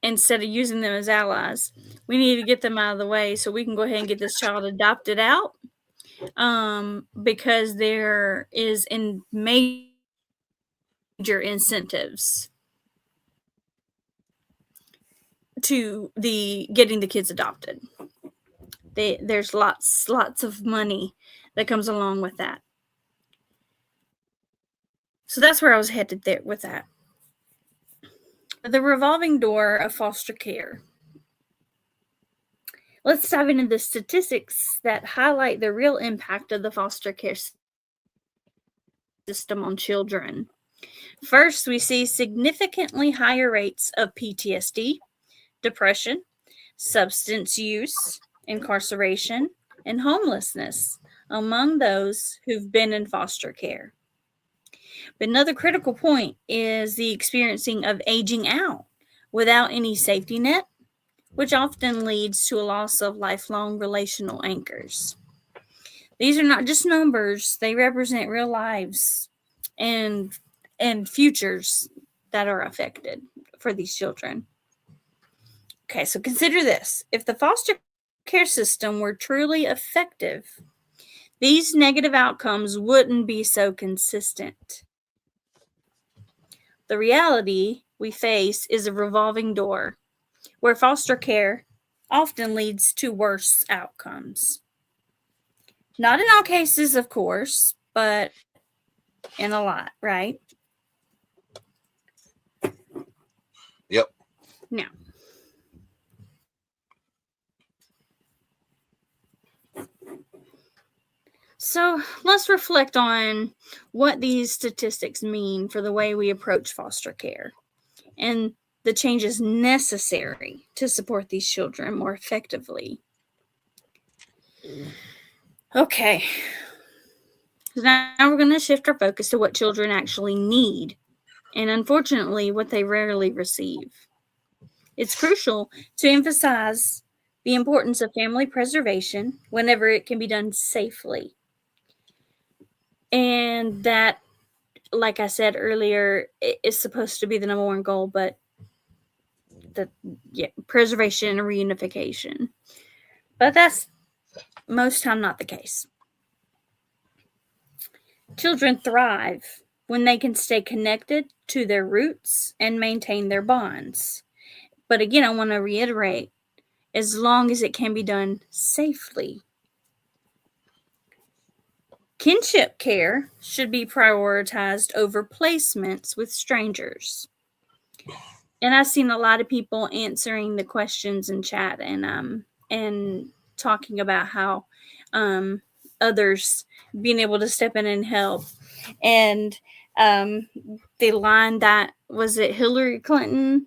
instead of using them as allies. We need to get them out of the way so we can go ahead and get this child adopted out, because there is major incentives to getting the kids adopted. There's lots of money that comes along with that. So that's where I was headed there with that. The revolving door of foster care. Let's dive into the statistics that highlight the real impact of the foster care system on children. First, we see significantly higher rates of PTSD, depression, substance use, incarceration, and homelessness among those who've been in foster care. But another critical point is the experiencing of aging out without any safety net, which often leads to a loss of lifelong relational anchors. These are not just numbers, they represent real lives and futures that are affected for these children. Okay, so consider this. If the foster care system were truly effective, these negative outcomes wouldn't be so consistent. The reality we face is a revolving door where foster care often leads to worse outcomes. Not in all cases, of course, but in a lot, right? Yep. Now, so let's reflect on what these statistics mean for the way we approach foster care and the changes necessary to support these children more effectively. Okay, so now we're going to shift our focus to what children actually need, and unfortunately, what they rarely receive. It's crucial to emphasize the importance of family preservation whenever it can be done safely. And that, like I said earlier, is supposed to be the number one goal, but preservation and reunification. But that's most time not the case. Children thrive when they can stay connected to their roots and maintain their bonds. But again, I want to reiterate, as long as it can be done safely. Kinship care should be prioritized over placements with strangers. And I've seen a lot of people answering the questions in chat and talking about how others being able to step in and help. And the line that was it Hillary Clinton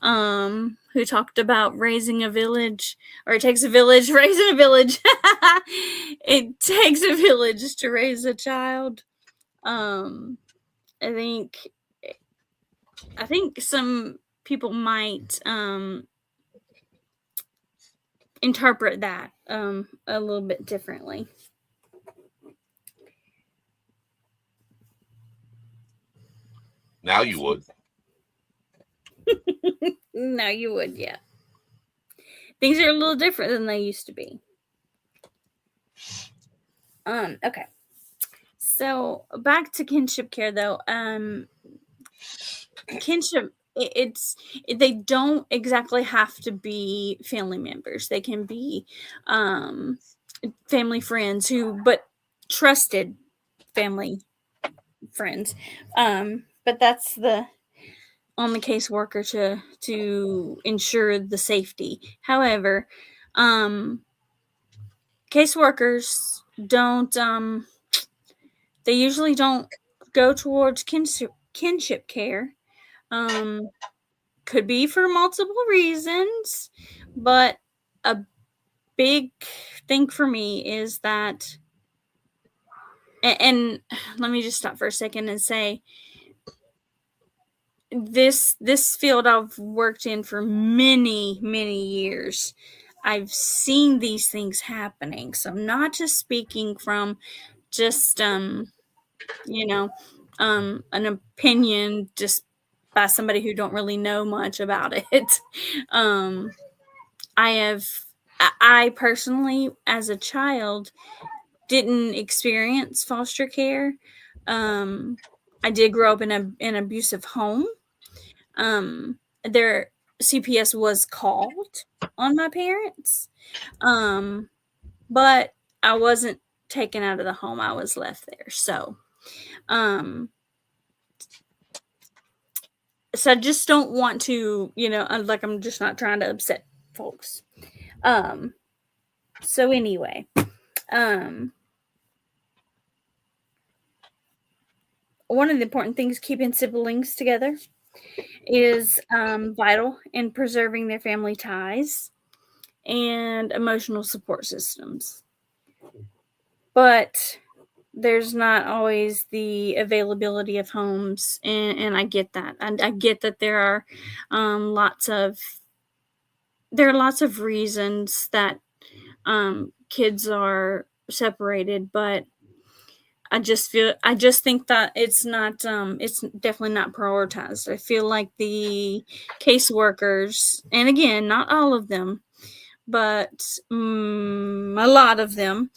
who talked about raising a village, or it takes a village raising a village. It takes a village to raise a child. I think some people might interpret that a little bit differently. Now you would. No, you would, yeah. Things are a little different than they used to be. Okay. So back to kinship care, though. Kinship, they don't exactly have to be family members. They can be family friends but trusted family friends. But that's on the caseworker to ensure the safety. However, caseworkers don't they usually don't go towards kinship care. Could be for multiple reasons, but a big thing for me is that, and let me just stop for a second and say, this field I've worked in for many, many years. I've seen these things happening. So I'm not just speaking from just, an opinion just by somebody who don't really know much about it. I personally, as a child, didn't experience foster care. I did grow up in an abusive home. Their CPS was called on my parents, but I wasn't taken out of the home. I was left there. So I just don't want to, I'm just not trying to upset folks. So anyway, one of the important things keeping siblings together is vital in preserving their family ties and emotional support systems. But there's not always the availability of homes, and I get that. I get that there are lots of reasons that kids are separated, but I just think that it's definitely not prioritized. I feel like the caseworkers, and again, not all of them, but a lot of them,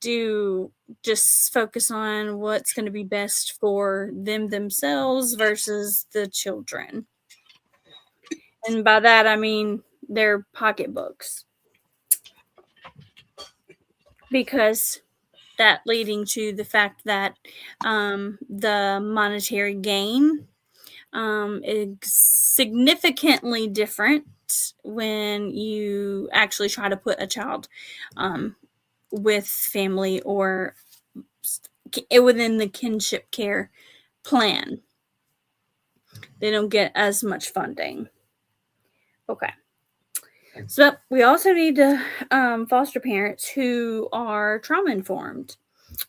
do just focus on what's going to be best for themselves versus the children. And by that, I mean their pocketbooks. Because that leading to the fact that the monetary gain is significantly different when you actually try to put a child with family or within the kinship care plan. They don't get as much funding. Okay. So we also need to foster parents who are trauma informed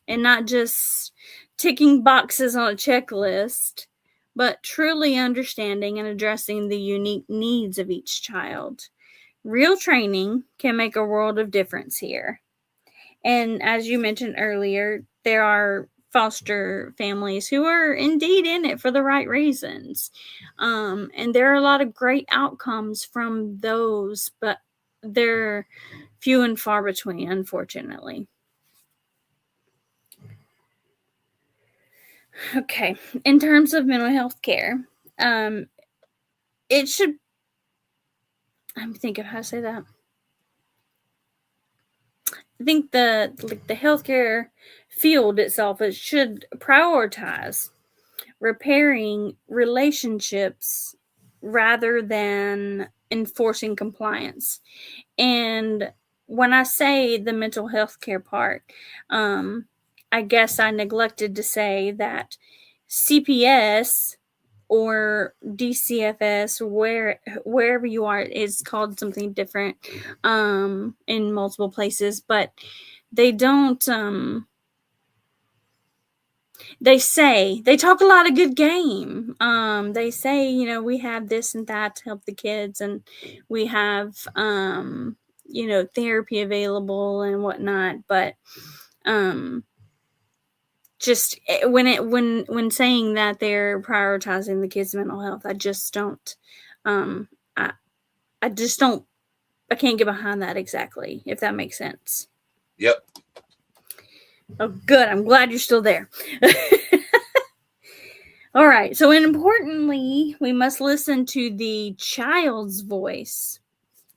and not just ticking boxes on a checklist, but truly understanding and addressing the unique needs of each child. Real training can make a world of difference here. And as you mentioned earlier, there are foster families who are indeed in it for the right reasons. And there are a lot of great outcomes from those, but they're few and far between, unfortunately. Okay, in terms of mental health care, it should, I'm thinking how to say that. I think the healthcare field itself, it should prioritize repairing relationships rather than enforcing compliance. And when I say the mental health care part, I guess I neglected to say that CPS or DCFS, wherever you are, is called something different in multiple places, but they don't they talk a lot of good game. They say, you know, we have this and that to help the kids, and we have you know, therapy available and whatnot, but just when saying that they're prioritizing the kids' mental health, I just don't I just don't, I can't get behind that exactly, if that makes sense. Yep. Oh, good. I'm glad you're still there. All right. So, importantly, we must listen to the child's voice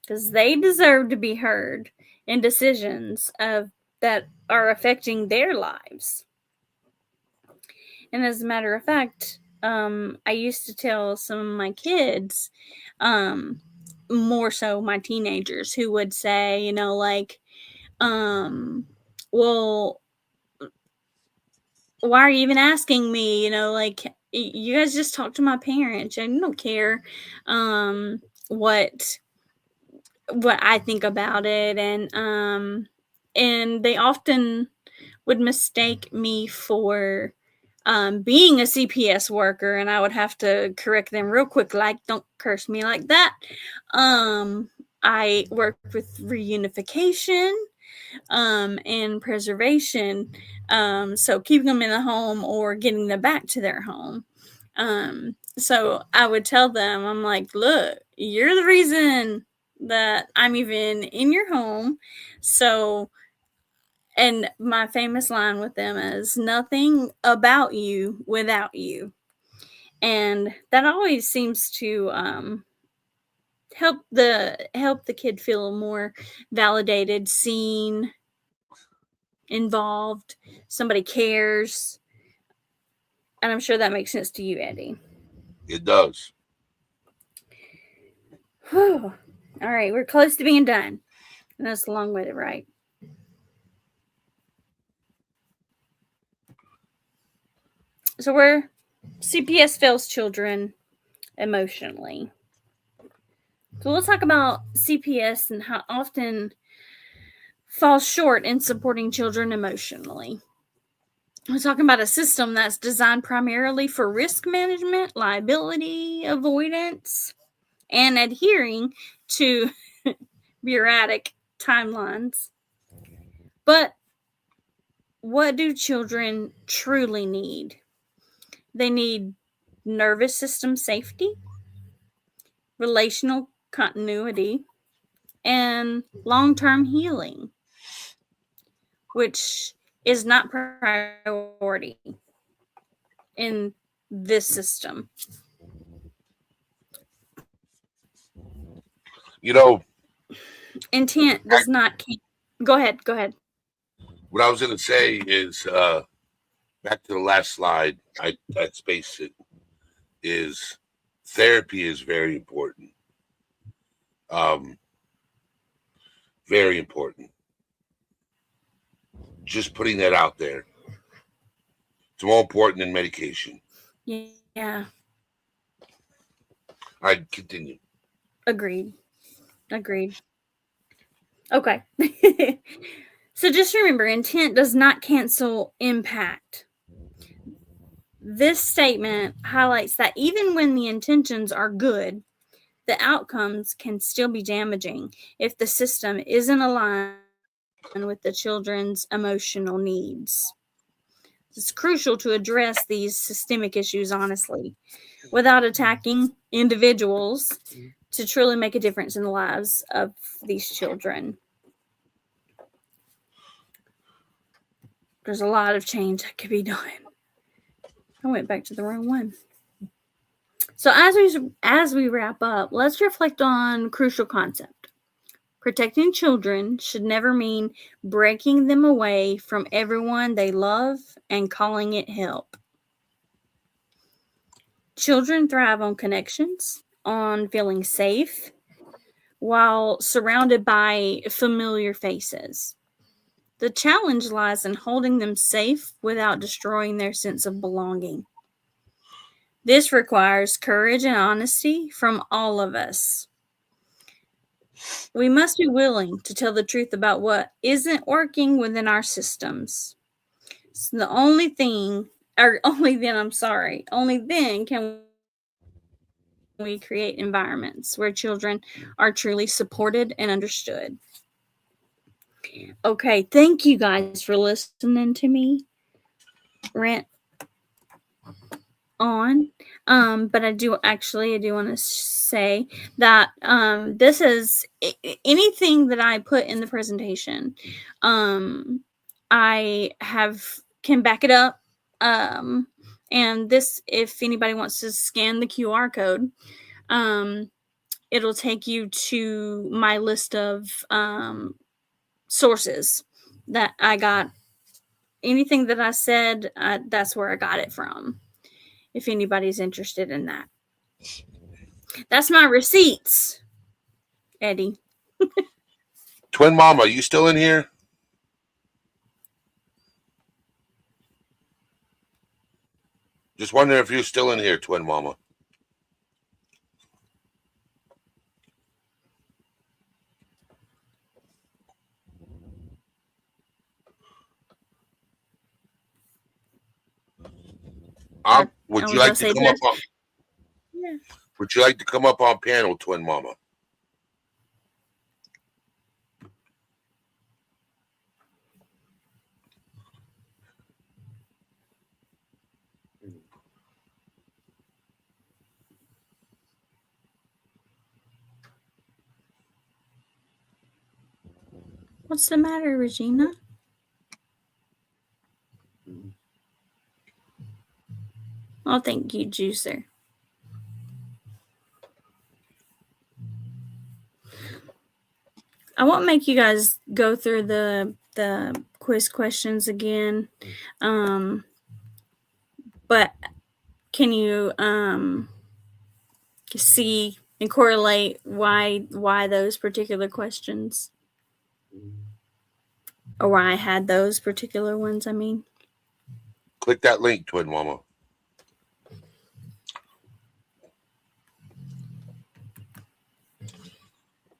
because they deserve to be heard in decisions that are affecting their lives. And as a matter of fact, I used to tell some of my kids, more so my teenagers, who would say, you know, like, well, why are you even asking me? You know, like, you guys just talk to my parents. I don't care what I think about it. And they often would mistake me for being a CPS worker, and I would have to correct them real quick, like, don't curse me like that. I work with reunification and preservation, so keeping them in the home or getting them back to their home. So I would tell them, I'm like, look, you're the reason that I'm even in your home. So, and my famous line with them is, nothing about you without you. And that always seems to help the kid feel more validated, seen, involved, somebody cares. And I'm sure that makes sense to you, Eddie. It does. Whew. All right, we're close to being done. And that's a long way to write. So where CPS fails children emotionally. So we'll talk about CPS and how often falls short in supporting children emotionally. We're talking about a system that's designed primarily for risk management, liability avoidance, and adhering to bureaucratic timelines. But what do children truly need? They need nervous system safety, relational continuity, and long-term healing, which is not priority in this system. You know, intent does not. Go ahead. What I was going to say is, back to the last slide, I spaced it, is therapy is very important. Very important. Just putting that out there. It's more important than medication. Yeah. I'd continue. Agreed. Okay. So just remember, intent does not cancel impact. This statement highlights that even when the intentions are good, the outcomes can still be damaging if the system isn't aligned with the children's emotional needs. It's crucial to address these systemic issues honestly, without attacking individuals, to truly make a difference in the lives of these children. There's a lot of change that could be done. I went back to the wrong one. So as we wrap up, let's reflect on crucial concept. Protecting children should never mean breaking them away from everyone they love and calling it help. Children thrive on connections, on feeling safe, while surrounded by familiar faces. The challenge lies in holding them safe without destroying their sense of belonging. This requires courage and honesty from all of us. We must be willing to tell the truth about what isn't working within our systems. So only then can we create environments where children are truly supported and understood. Okay, thank you guys for listening to me rant on. But I do want to say that this is anything that I put in the presentation. I can back it up. And this, if anybody wants to scan the QR code, it'll take you to my list of sources that I got. Anything that I said, that's where I got it from. If anybody's interested in that. That's my receipts, Eddie. Twin Mama, you still in here? Just wondering if you're still in here, Twin Mama. Would you like to come up on? Yeah. Would you like to come up on panel, Twin Mama? What's the matter, Regina? Oh, thank you, Juicer. I won't make you guys go through the quiz questions again. But can you see and correlate why those particular questions? Or why I had those particular ones, I mean. Click that link, Twin Mama.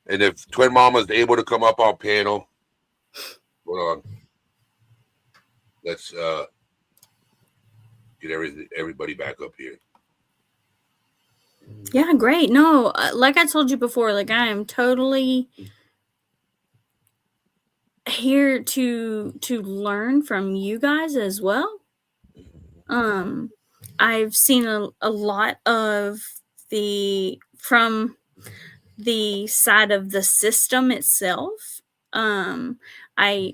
And if Twin Mama is able to come up on panel, hold on. Let's get everybody back up here. Yeah, great. No, like I told you before, like I am totally here to learn from you guys as well. I've seen a lot of from the side of the system itself. I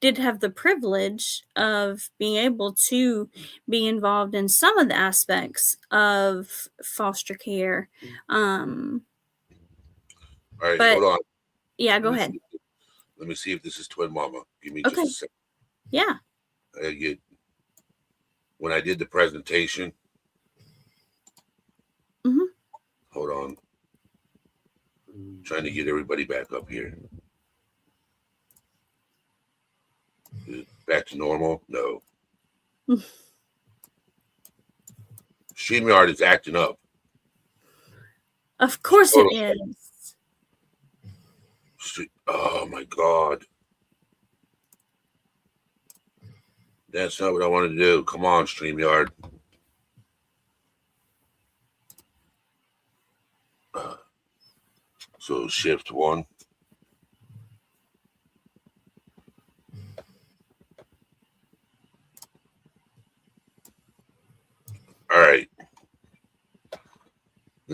did have the privilege of being able to be involved in some of the aspects of foster care. All right, hold on. Yeah, go ahead. Let me see if this is Twin Mama. Give me just a second. Yeah. When I did the presentation. Mm-hmm. Hold on. I'm trying to get everybody back up here. Back to normal? No. StreamYard is acting up. Of course it is. Oh my God. That's not what I want to do. Come on, StreamYard. So shift 1.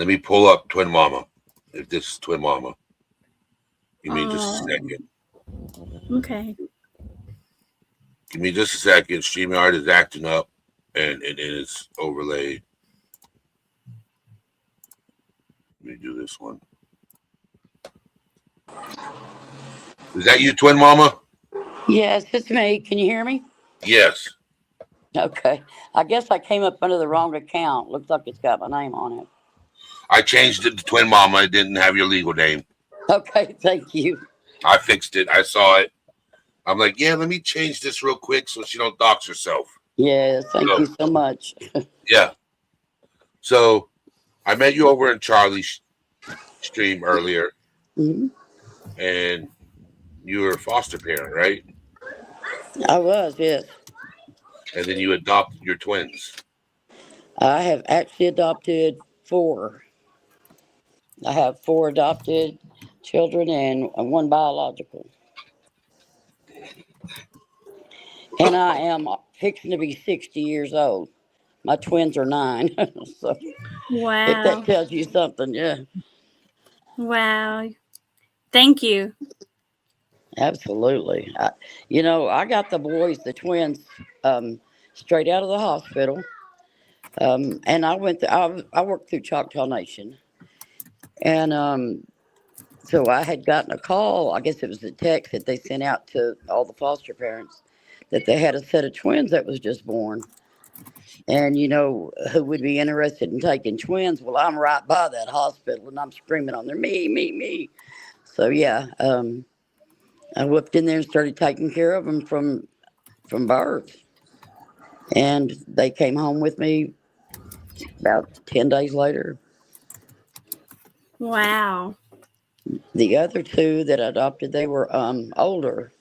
Let me pull up Twin Mama. If this is Twin Mama. Give me just a Oh, second. okay. Give me just a second. StreamYard is acting up and it is overlaid. Let me do this one. Is that you, Twin Mama? Yes, it's me. Can you hear me? Yes. Okay. I guess I came up under the wrong account. Looks like it's got my name on it. I changed it to Twin Mama. I didn't have your legal name. Okay, thank you. I fixed it. I saw it. I'm like, yeah, let me change this real quick so she don't dox herself. Yes, thank you so much. Yeah. So I met you over in Charlie's stream earlier, Mm-hmm. and you were a foster parent, right? I was, yes. And then you adopted your twins. I have actually adopted 4. I have 4 adopted children and 1 biological. And I am fixing to be 60 years old. My twins are 9. So Wow. if that tells you something, yeah. Wow. Thank you. Absolutely. I got the boys, the twins, straight out of the hospital. And I worked through Choctaw Nation. And so I had gotten a call, I guess it was a text that they sent out to all the foster parents that they had a set of twins that was just born. And, who would be interested in taking twins? Well, I'm right by that hospital and I'm screaming on there, me, me, me. So, yeah, I whipped in there and started taking care of them from birth. And they came home with me about 10 days later. Wow. The other 2 that I adopted, they were older.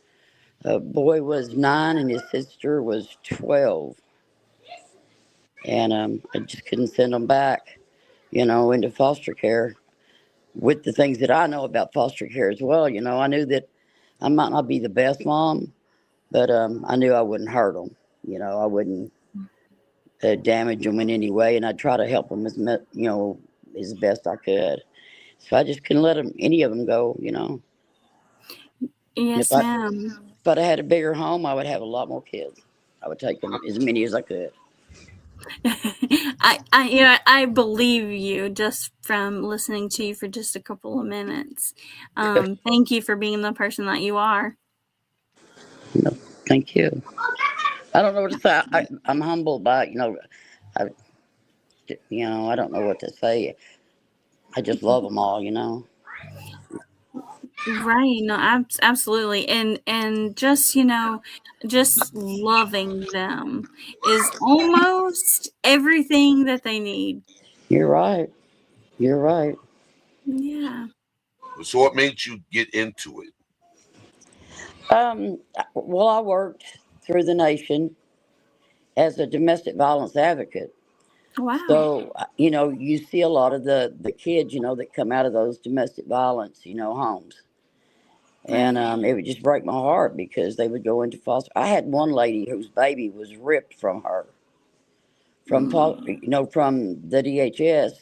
A boy was 9 and his sister was 12. And I just couldn't send them back, into foster care with the things that I know about foster care as well. I knew that I might not be the best mom, but I knew I wouldn't hurt them. I wouldn't damage them in any way, and I'd try to help them as best I could. So I just couldn't let any of them go. Yes, ma'am. If I'd had a bigger home, I would have a lot more kids. I would take them as many as I could. I believe you just from listening to you for just a couple of minutes. Thank you for being the person that you are. No, thank you. I don't know what to say. I'm humbled by I don't know what to say. I just love them all. Right. No, absolutely. And just, just loving them is almost everything that they need. You're right. You're right. Yeah. So what made you get into it? Well, I worked through the nation as a domestic violence advocate. Wow. So, you see a lot of the kids, that come out of those domestic violence, homes. And it would just break my heart because they would go into foster. I had one lady whose baby was ripped from her, from the DHS.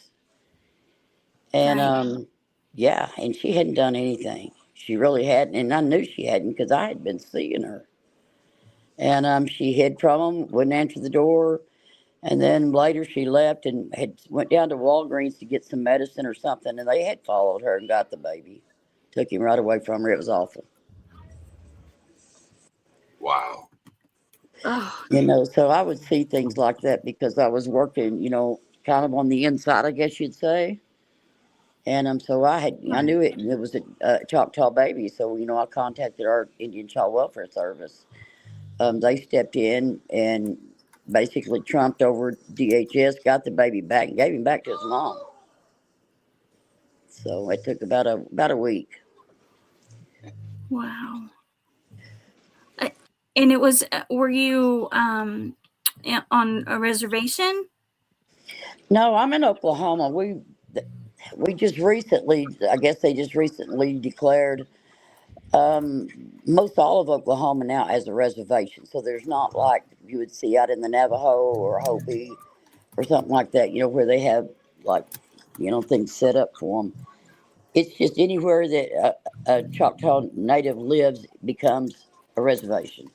And yeah, and she hadn't done anything. She really hadn't, and I knew she hadn't because I had been seeing her. And she hid from them, wouldn't answer the door. And then later she left and went down to Walgreens to get some medicine or something, and they had followed her and got the baby. Took him right away from her. It was awful. Wow. Oh. So I would see things like that because I was working, kind of on the inside, I guess you'd say. And so I knew it. It was a Choctaw baby. So, I contacted our Indian Child Welfare Service. They stepped in and basically trumped over DHS, got the baby back, and gave him back to his mom. So it took about a week. Wow. And it was, were you on a reservation? No, I'm in Oklahoma. We just recently, I guess they just recently declared most all of Oklahoma now as a reservation. So there's not like you would see out in the Navajo or Hopi or something like that, where they have like things set up for them. It's just anywhere that a Choctaw native lives becomes a reservation.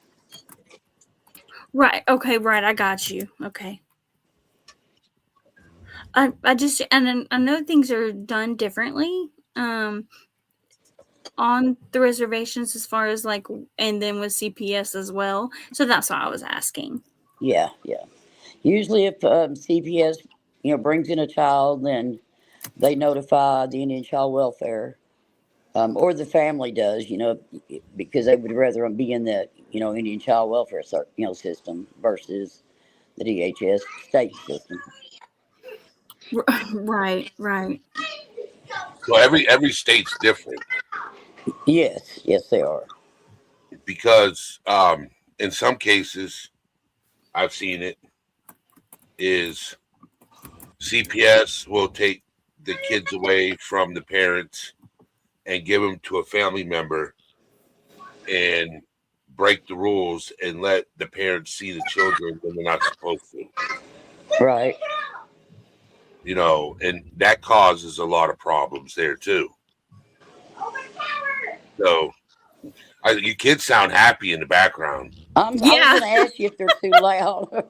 Right. Okay. Right. I got you. Okay. I just, and then I know things are done differently on the reservations as far as like, and then with CPS as well. So that's why I was asking. Yeah, yeah. Usually, if CPS brings in a child, then they notify the Indian Child Welfare, or the family does, because they would rather them be in the Indian Child Welfare system versus the DHS state system. Right. Right. So every state's different Yes, yes, they are. because in some cases I've seen it is CPS will take the kids away from the parents and give them to a family member and break the rules and let the parents see the children when they're not supposed to. Right. And that causes a lot of problems there too. So your kids sound happy in the background. I was going to ask you if they're too loud.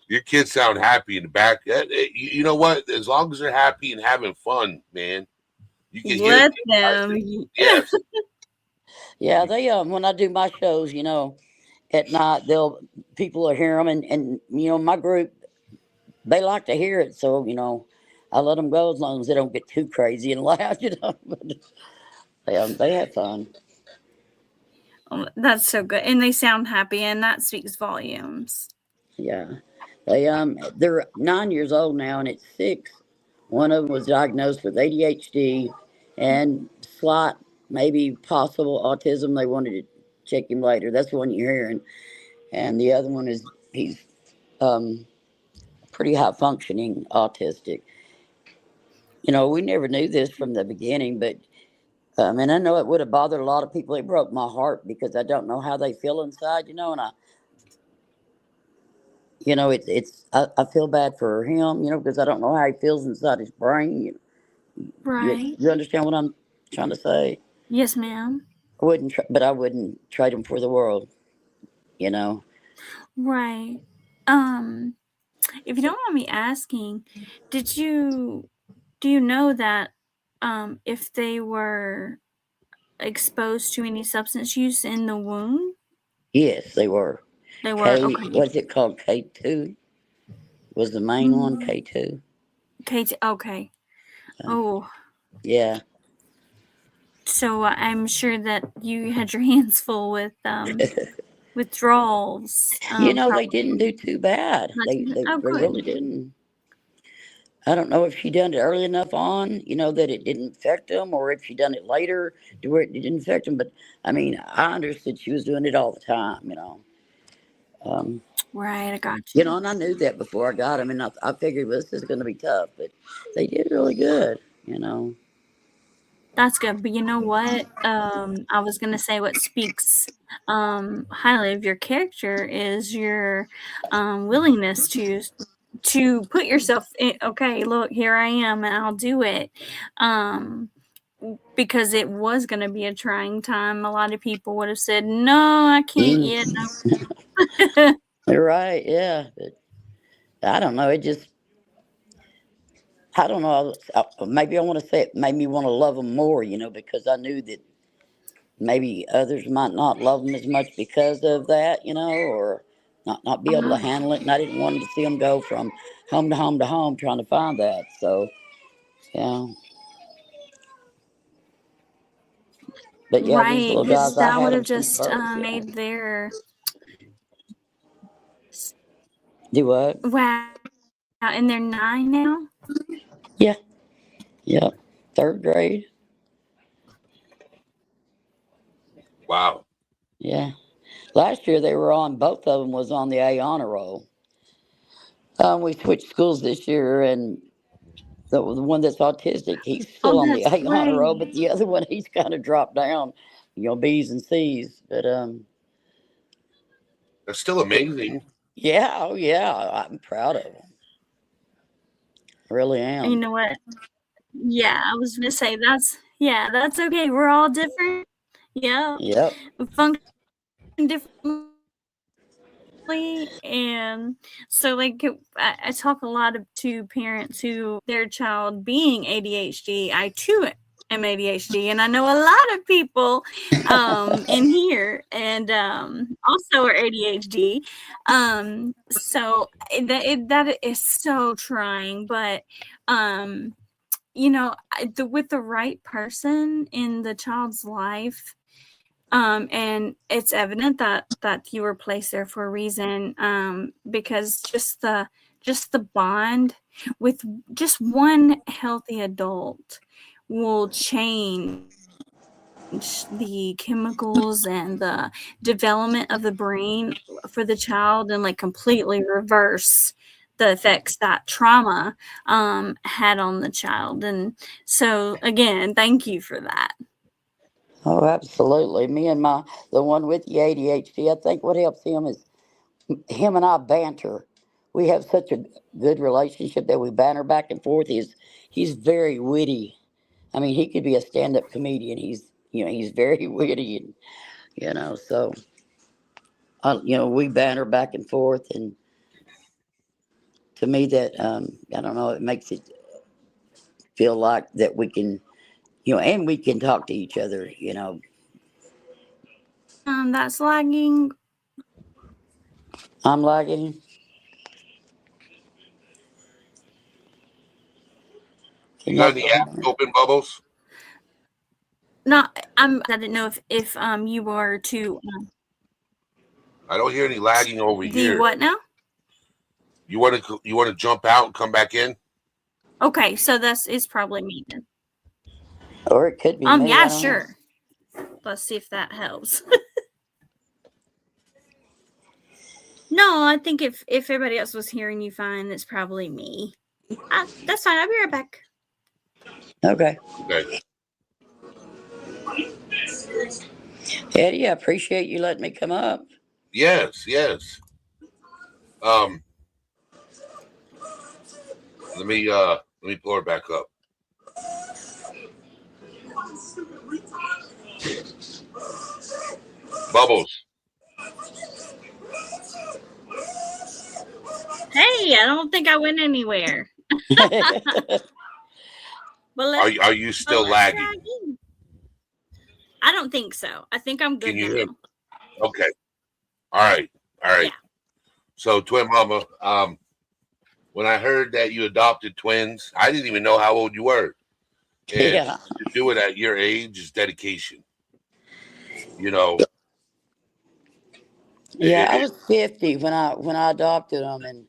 Your kids sound happy in the back. You know what? As long as they're happy and having fun, man, you can let them. Yes. Yeah, they when I do my shows, at night, people will hear them, and my group, they like to hear it, so I let them go as long as they don't get too crazy and loud, But they have fun. Oh, that's so good, and they sound happy, and that speaks volumes. Yeah, they're 9 years old now, and at 6, one of them was diagnosed with ADHD and slight, maybe possible autism. They wanted to check him later. That's the one you're hearing. And the other one he's pretty high functioning autistic. We never knew this from the beginning, but and I know it would have bothered a lot of people. It broke my heart because I don't know how they feel inside, and I feel bad for him, because I don't know how he feels inside his brain. Right. You understand what I'm trying to say? Yes, ma'am. I wouldn't trade him for the world, Right. If you don't mind me asking, do you know that if they were exposed to any substance use in the womb? Yes, they were. They were. Okay. What's it called? K2 was the main one. K2. K2. Okay. Oh. Yeah. So I'm sure that you had your hands full with withdrawals. They didn't do too bad. They really didn't. I don't know if she done it early enough on, that it didn't affect them, or if she done it later to where it didn't affect them. But I mean, I understood she was doing it all the time, Right, I got you. And I knew that before I got them, and I figured, well, this is going to be tough, but they did really good, That's good. But you know what? I was going to say what speaks highly of your character is your willingness to put yourself in. Okay, look, here I am, and I'll do it. Because it was going to be a trying time. A lot of people would have said, no, I can't yet. No. You're right. Yeah. But I don't know. I don't know. Maybe I want to say it made me want to love them more, because I knew that maybe others might not love them as much because of that, or not be able to handle it. And I didn't want to see them go from home to home to home trying to find that. So, yeah. But yeah, right, these little guys, that would have just made their do what? Wow, and they're 9 now. Yeah, 3rd grade. Wow. Yeah, last year they were on. Both of them was on the A honor roll. We switched schools this year, and the one that's autistic, he's still on the A honor roll, but the other one, he's kind of dropped down, B's and C's. But that's still amazing. Yeah, oh yeah, I'm proud of him. I really am. And you know what? Yeah, I was gonna say that's okay. We're all different. Yeah, Yep. we function differently, and so like I talk a lot to parents who their child being ADHD. I too am ADHD, and I know a lot of people in here and also are ADHD. So that is so trying, but with the right person in the child's life, and it's evident that you were placed there for a reason, because just the bond with just one healthy adult will change the chemicals and the development of the brain for the child, and like completely reverse the effects that trauma had on the child. And so again, thank you for that. Oh, absolutely. Me and the one with the ADHD, I think what helps him is him and I banter. We have such a good relationship that we banter back and forth. He's very witty. I mean, he could be a stand-up comedian. He's very witty, and so we banter back and forth, and to me that I don't know, it makes it feel like that we can, and we can talk to each other. That's lagging. I'm lagging. You got the app open, Bubbles? Not. I didn't know if you were to. I don't hear any lagging over The here. what now? You want to jump out and come back in? Okay, so it's probably me then. Or it could be me. Yeah, sure. Let's see if that helps. No, I think if everybody else was hearing you fine, it's probably me. That's fine. I'll be right back. Okay. Okay. Eddie, I appreciate you letting me come up. Yes. Let me pull her back up. Bubbles. Hey, I don't think I went anywhere. Well, are you still lagging? I don't think so. I think I'm good. Can you hear? Okay. All right. Yeah. So, twin mama, when I heard that you adopted twins, I didn't even know how old you were. And yeah. To do it at your age is dedication. Yeah, I was 50 when I adopted them, and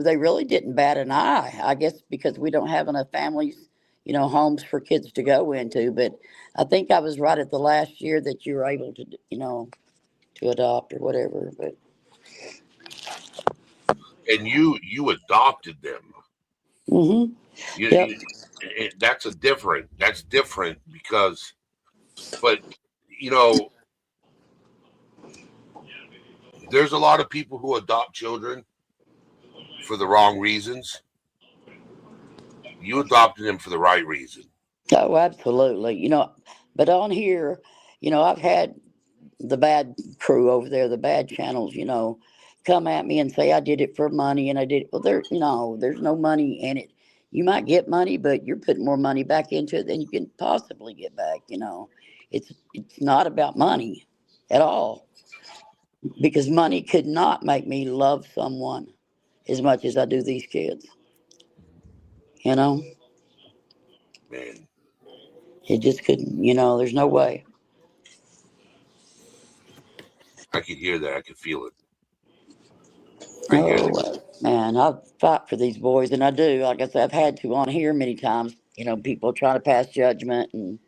they really didn't bat an eye. I guess because we don't have enough families, homes for kids to go into. But I think I was right at the last year that you were able to, to adopt or whatever. But and you adopted them. Mm-hmm. Yep. That's different because, but there's a lot of people who adopt children for the wrong reasons. You adopted them for the right reason. Oh, absolutely. But on here, I've had the bad crew over there, the bad channels, come at me and say I did it for money and I did it. Well, there's no money in it. You might get money, but you're putting more money back into it than you can possibly get back. It's not about money at all, because money could not make me love someone as much as I do these kids. Man, it just couldn't. There's no way. I could hear that. I could feel it. Man, I fight for these boys, and I do. Like I said, I've had to on here many times. People trying to pass judgment and,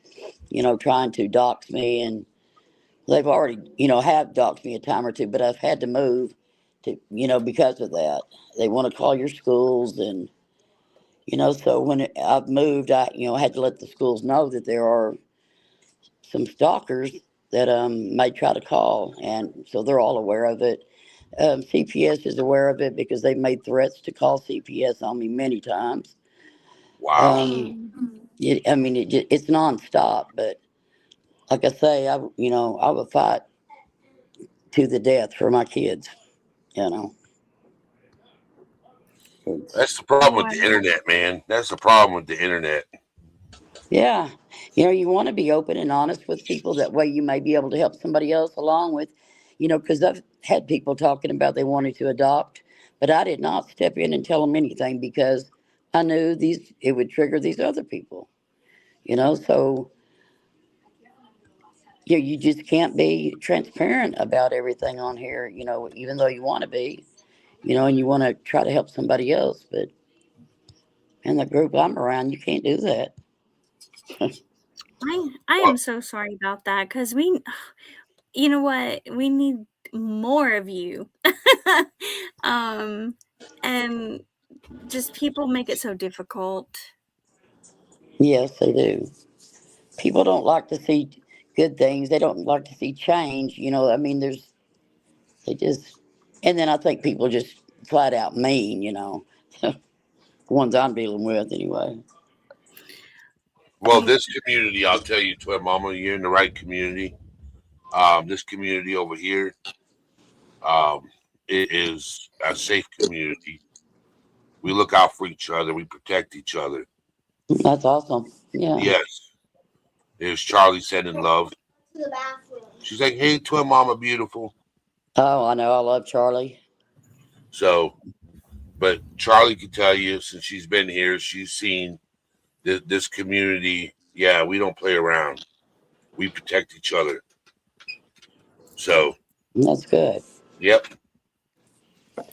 trying to dox me, and they've already, have doxed me a time or two, but I've had to move to, because of that. They want to call your schools, and, so when I've moved, I, had to let the schools know that there are some stalkers that may try to call, and so they're all aware of it. CPS is aware of it because they've made threats to call CPS on me many times. Wow. I mean, it's nonstop. But like I say, I would fight to the death for my kids. You know. That's the problem with Wow. the internet, man. That's the problem with the internet. Yeah. You want to be open and honest with people. That way you may be able to help somebody else along with, because I've had people talking about they wanted to adopt, but I did not step in and tell them anything because I knew it would trigger these other people, so you just can't be transparent about everything on here, even though you want to be, and you want to try to help somebody else. But in the group I'm around, you can't do that. I am so sorry about that because you know what, we need more of you. And just people make it so difficult. Yes, they do. People don't like to see good things. They don't like to see change. I mean, and then I think people just flat out mean, the ones I'm dealing with anyway. Well, this community, I'll tell you, Twin Mama, you're in the right community. This community over here, it is a safe community. We look out for each other. We protect each other. That's awesome. Yeah. Yes. There's Charlie sending love. She's like, hey, Twin Mama, beautiful. Oh, I know. I love Charlie. So, but Charlie can tell you, since she's been here, she's seen this community. Yeah, we don't play around. We protect each other. So. That's good. Yep.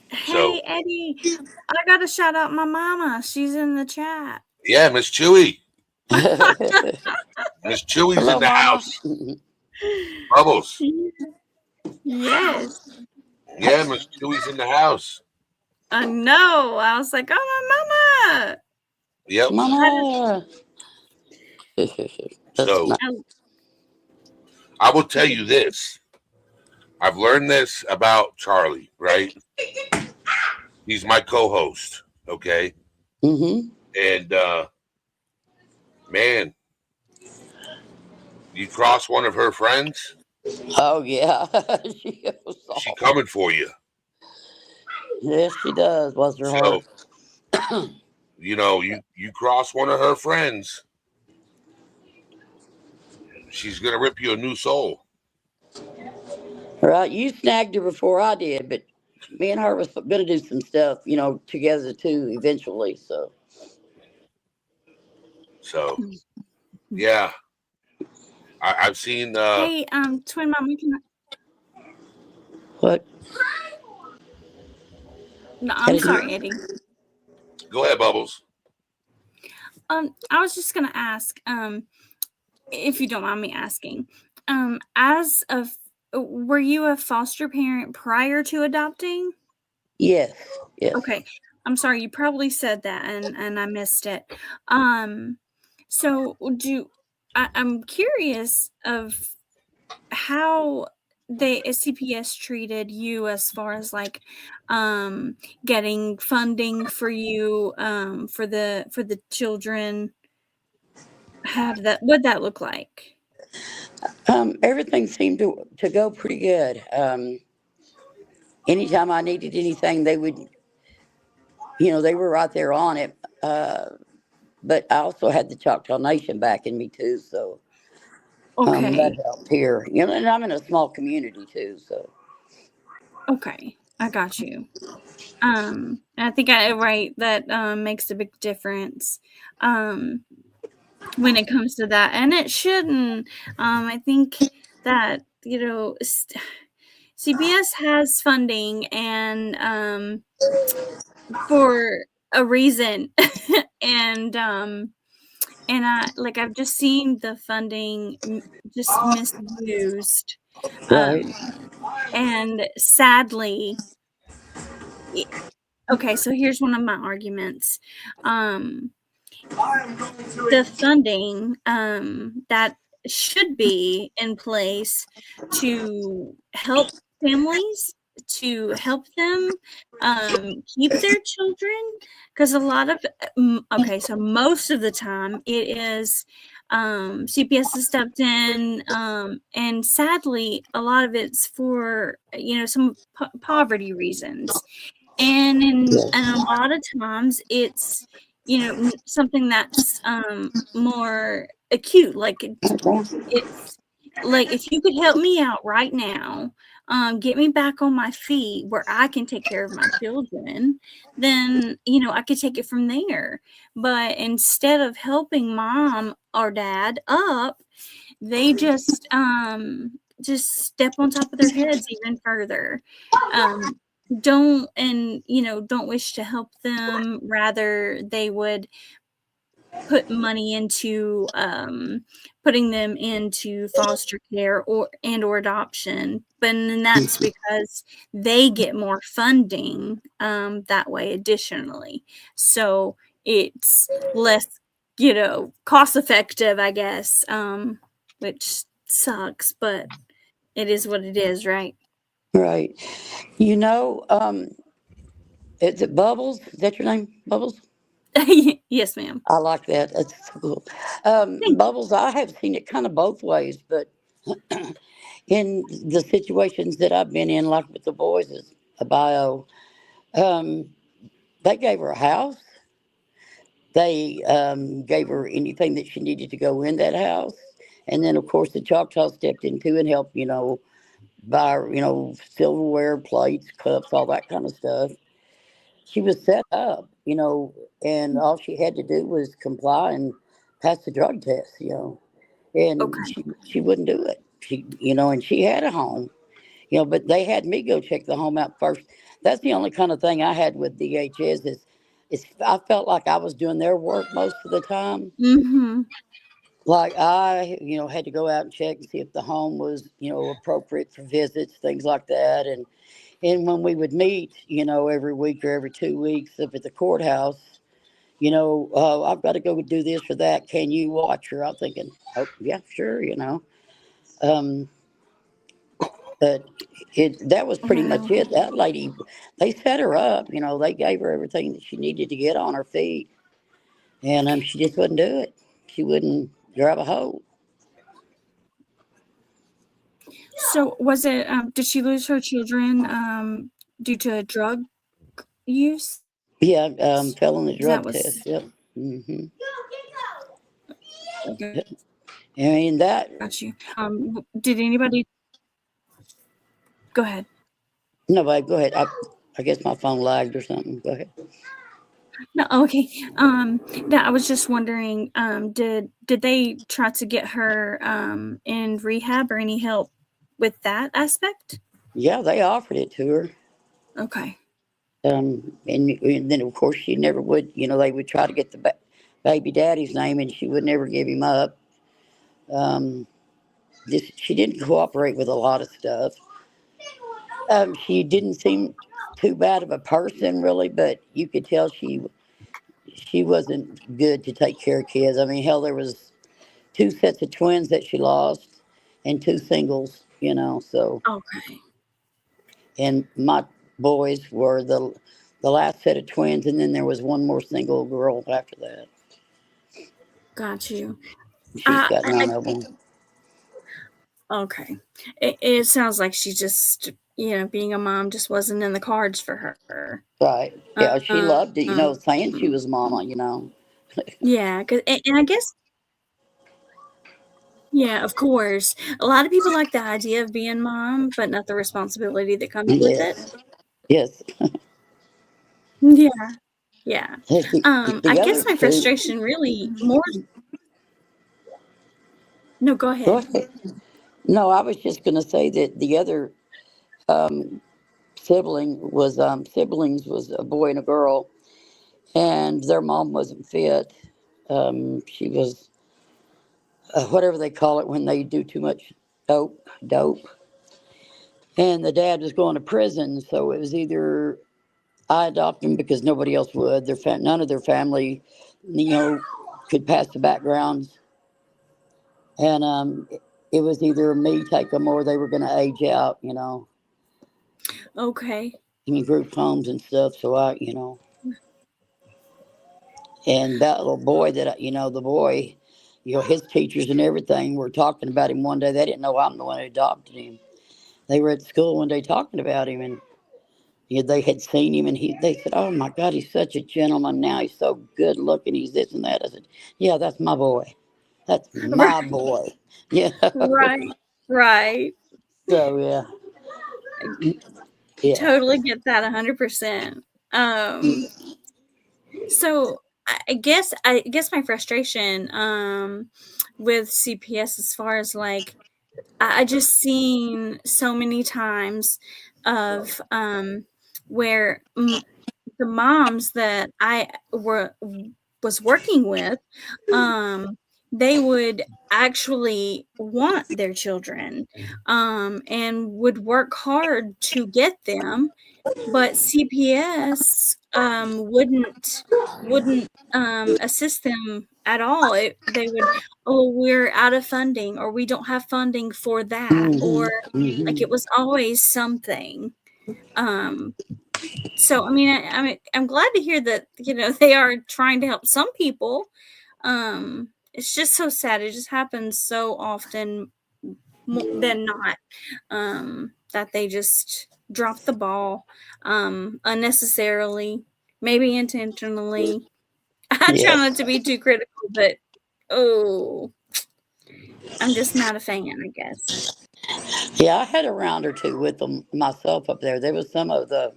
Hey, Eddie, I got to shout out my mama. She's in the chat. Yeah, Miss Chewy. Miss Chewy's Hello, in the Mama. house. Bubbles. Yes. Yeah, Miss Chewy's in the house. I know. I was like, oh, my mama. Yep. Mama. So, I will tell you this. I've learned this about Charlie, right? He's my co-host, okay? Mm-hmm. And, man, you cross one of her friends, Oh, yeah. she coming for you. Yes, she does. Bless her heart. So, you cross one of her friends, she's going to rip you a new soul. Right. You snagged her before I did, but me and her was going to do some stuff, together too, eventually. So, yeah. I've seen... Hey, Twin Mama, can What? No, I'm sorry, Eddie. Go ahead, Bubbles. I was just gonna ask, if you don't mind me asking, were you a foster parent prior to adopting? Yes. Okay. I'm sorry, you probably said that and I missed it. So I'm curious of how CPS treated you as far as like getting funding for you for the children. What'd that look like? Everything seemed to go pretty good. Anytime I needed anything, they would, they were right there on it. But I also had the Choctaw Nation backing me too, so Okay. that helped here. And I'm in a small community too, so. Okay, I got you. I think that makes a big difference when it comes to that, and it shouldn't. I think that CPS has funding and for a reason, and I've just seen the funding just misused. Right. And sadly, okay, so here's one of my arguments. The funding that should be in place to help families to help them keep their children, because a lot of okay, so most of the time it is CPS has stepped in, and sadly a lot of it's for some poverty reasons, and a lot of times it's something that's more acute, like it's like, if you could help me out right now, get me back on my feet where I can take care of my children, then I could take it from there. But instead of helping mom or dad up, they just step on top of their heads even further. Don't wish to help them. Rather, they would put money into putting them into foster care or adoption, but then that's because they get more funding that way additionally, so it's less cost effective, I guess, which sucks, but it is what it is, right? Right. Is it Bubbles? Is that your name? Bubbles? Yes, ma'am. I like that. That's cool. Bubbles, I have seen it kind of both ways, but in the situations that I've been in, like with the boys, is a bio, they gave her a house. They gave her anything that she needed to go in that house. And then, of course, the Choctaw stepped into and helped, buy, silverware, plates, cups, all that kind of stuff. She was set up, and all she had to do was comply and pass the drug test, and Okay. she wouldn't do it. And she had a home, but they had me go check the home out first. That's the only kind of thing I had with DHS is I felt like I was doing their work most of the time. Mm-hmm. Like I, had to go out and check and see if the home was, appropriate for visits, things like that. And when we would meet, every week or every 2 weeks up at the courthouse, I've got to go do this or that. Can you watch her? I'm thinking, oh, yeah, sure, But that was pretty much it. That lady, they set her up, they gave her everything that she needed to get on her feet. And she just wouldn't do it. She wouldn't grab a hold. So was it, did she lose her children due to drug use? Yeah, fell on the That drug was test. Yep. Mm-hmm. okay. I mean, that, Got you. Did anybody go ahead? no, but go ahead. I guess my phone lagged or something. Go ahead. No, okay. That I was just wondering, did they try to get her in rehab or any help with that aspect? Yeah, they offered it to her. Okay. And then, of course, she never would, they would try to get the baby daddy's name and she would never give him up. She didn't cooperate with a lot of stuff. She didn't seem too bad of a person, really, but you could tell she wasn't good to take care of kids. I mean, hell, there was 2 sets of twins that she lost and 2 singles, so. Okay. And my boys were the last set of twins, and then there was one more single girl after that. Got you. She's got 9 of them. Okay. It sounds like she just, being a mom just wasn't in the cards for her. Right. Yeah, she loved it, saying she was mama, Yeah, and I guess, yeah, of course. A lot of people like the idea of being mom, but not the responsibility that comes with it. Yes. Yeah. Yeah. The I other guess my two- frustration really more. No, go ahead. Go ahead. No, I was just going to say that the other siblings was a boy and a girl, and their mom wasn't fit. She was whatever they call it when they do too much dope. And the dad was going to prison, so it was either I adopt him because nobody else would. None of their family, could pass the backgrounds, and it was either me take them or they were going to age out. Okay. in group homes and stuff. So and that little boy the boy, his teachers and everything were talking about him one day. They didn't know I'm the one who adopted him. They were at school one day talking about him, and they had seen him, and they said, "Oh my God, he's such a gentleman now. He's so good looking. He's this and that." I said, "Yeah, that's my boy. That's my boy." Yeah. Right. Right. So yeah. Totally get that 100%. So I guess my frustration with CPS, as far as like, I just seen so many times of where the moms that I was working with, they would actually want their children, and would work hard to get them, but CPS wouldn't assist them at all. They would, oh, we're out of funding, or we don't have funding for that, or like it was always something. So I mean, I'm glad to hear that they are trying to help some people. It's just so sad. It just happens so often than not, that they just drop the ball unnecessarily, maybe intentionally. I try not to be too critical, but I'm just not a fan, I guess. Yeah, I had a round or two with them myself up there. There was some of the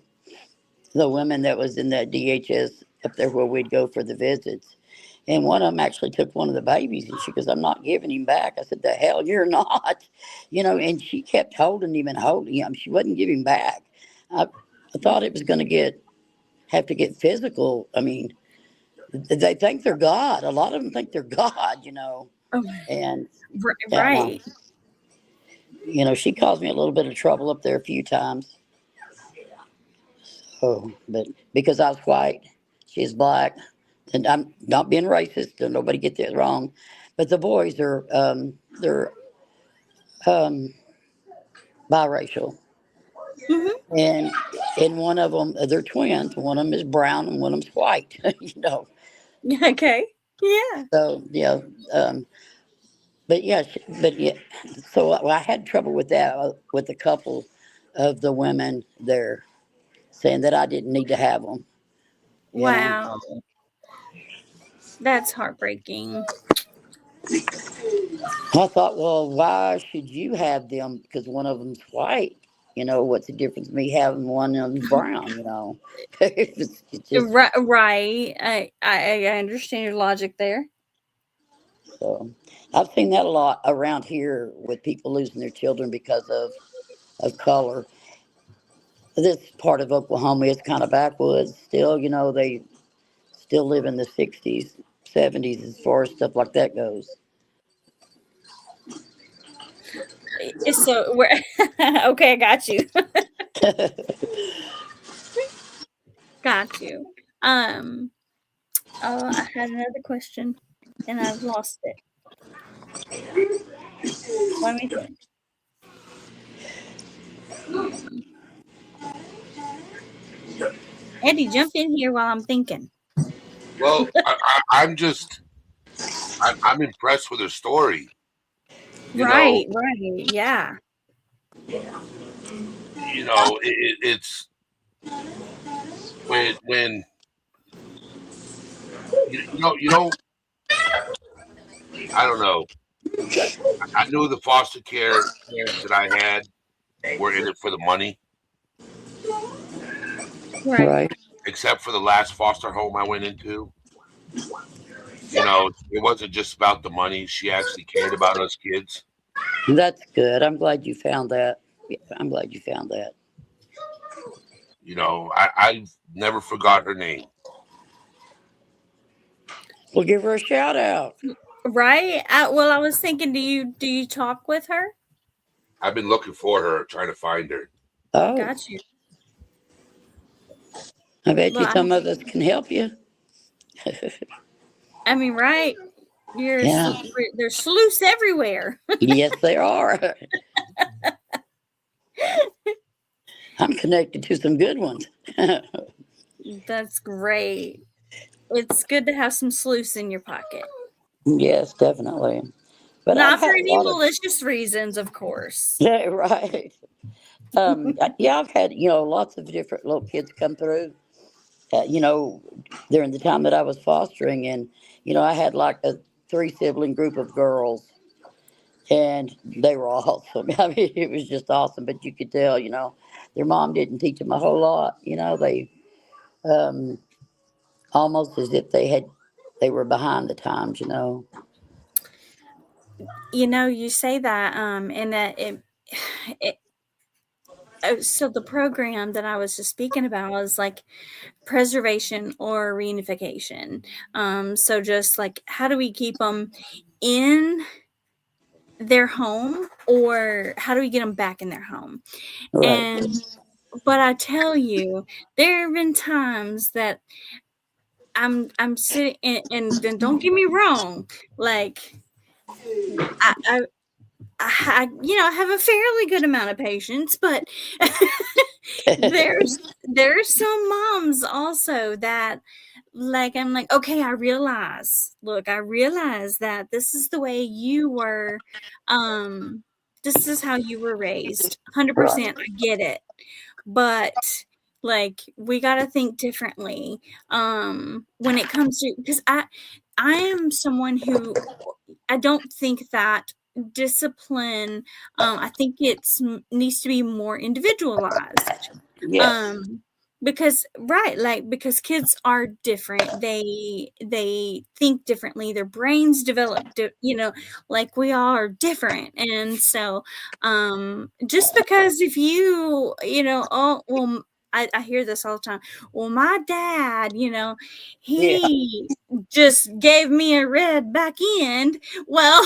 women that was in that DHS up there where we'd go for the visits. And one of them actually took one of the babies, and she goes, "I'm not giving him back." I said, "The hell you're not." And she kept holding him and holding him. She wouldn't give him back. I thought it was going to have to get physical. I mean, they think they're God. A lot of them think they're God, And right. She caused me a little bit of trouble up there a few times. Oh, but because I was white, she's black, and I'm not being racist. Don't nobody get that wrong. But the boys are they're biracial, and one of them, they're twins. One of them is brown and one of them's white. Okay. Yeah. So yeah, but yeah. So I had trouble with that with a couple of the women there, saying that I didn't need to have them. Wow. That's heartbreaking. I thought, well, why should you have them? Because one of them's white. What's the difference me having one of them brown? It's just, Right. I understand your logic there. so I've seen that a lot around here with people losing their children because of color. This part of Oklahoma is kind of backwoods still. They still live in the 60s, 70s as far as stuff like that goes. So we're okay. I got you. Got you. I had another question and I've lost it. Let me think. Eddie, jump in here while I'm thinking. Well, I'm impressed with her story. Right. Yeah. It's when I don't know. I knew the foster care parents that I had were in it for the money. Right. Except for the last foster home I went into. It wasn't just about the money. She actually cared about us kids. That's good. I'm glad you found that. I'm glad you found that. I never forgot her name. We'll give her a shout out. Right. Well, I was thinking, do you talk with her? I've been looking for her, trying to find her. Oh, got you. I bet you some of us can help you. I mean, right? There's sleuths everywhere. Yes, they are. I'm connected to some good ones. That's great. It's good to have some sleuths in your pocket. Yes, definitely. But I've Not for had a any lot of, malicious reasons, of course. yeah, right. Yeah, I've had, lots of different little kids come through, during the time that I was fostering. And, I had like a 3 sibling group of girls, and they were awesome. I mean, it was just awesome. But you could tell, their mom didn't teach them a whole lot. They um, almost as if they were behind the times. You say that, and that it so the program that I was just speaking about was like preservation or reunification. So just like how do we keep them in their home, or how do we get them back in their home? Right. And but I tell you, there have been times that I'm sitting and don't get me wrong, like I I have a fairly good amount of patience, but there's some moms also that like I'm like, okay, I realize that this is the way you were, this is how you were raised. 100%, Right. I get it. But like we got to think differently when it comes to, because I am someone who, I don't think that discipline, I think it's needs to be more individualized. Yes. um because right, like because kids are different, they think differently, their brains develop like we all are different. And so just because if oh well, I hear this all the time. Well, my dad, Yeah. he just gave me a red back end. Well,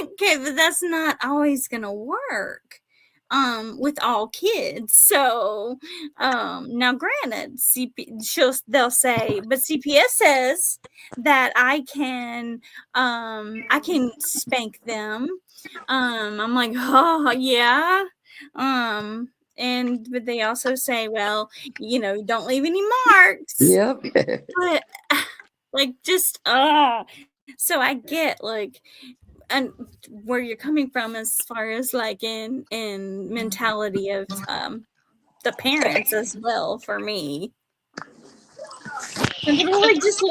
okay, but that's not always gonna work with all kids. So now granted, they'll say, but CPS says that I can spank them. I'm like, oh yeah. And but they also say, well, don't leave any marks. Yep. But like just so I get like and where you're coming from as far as like in mentality of the parents as well for me. And they're like, just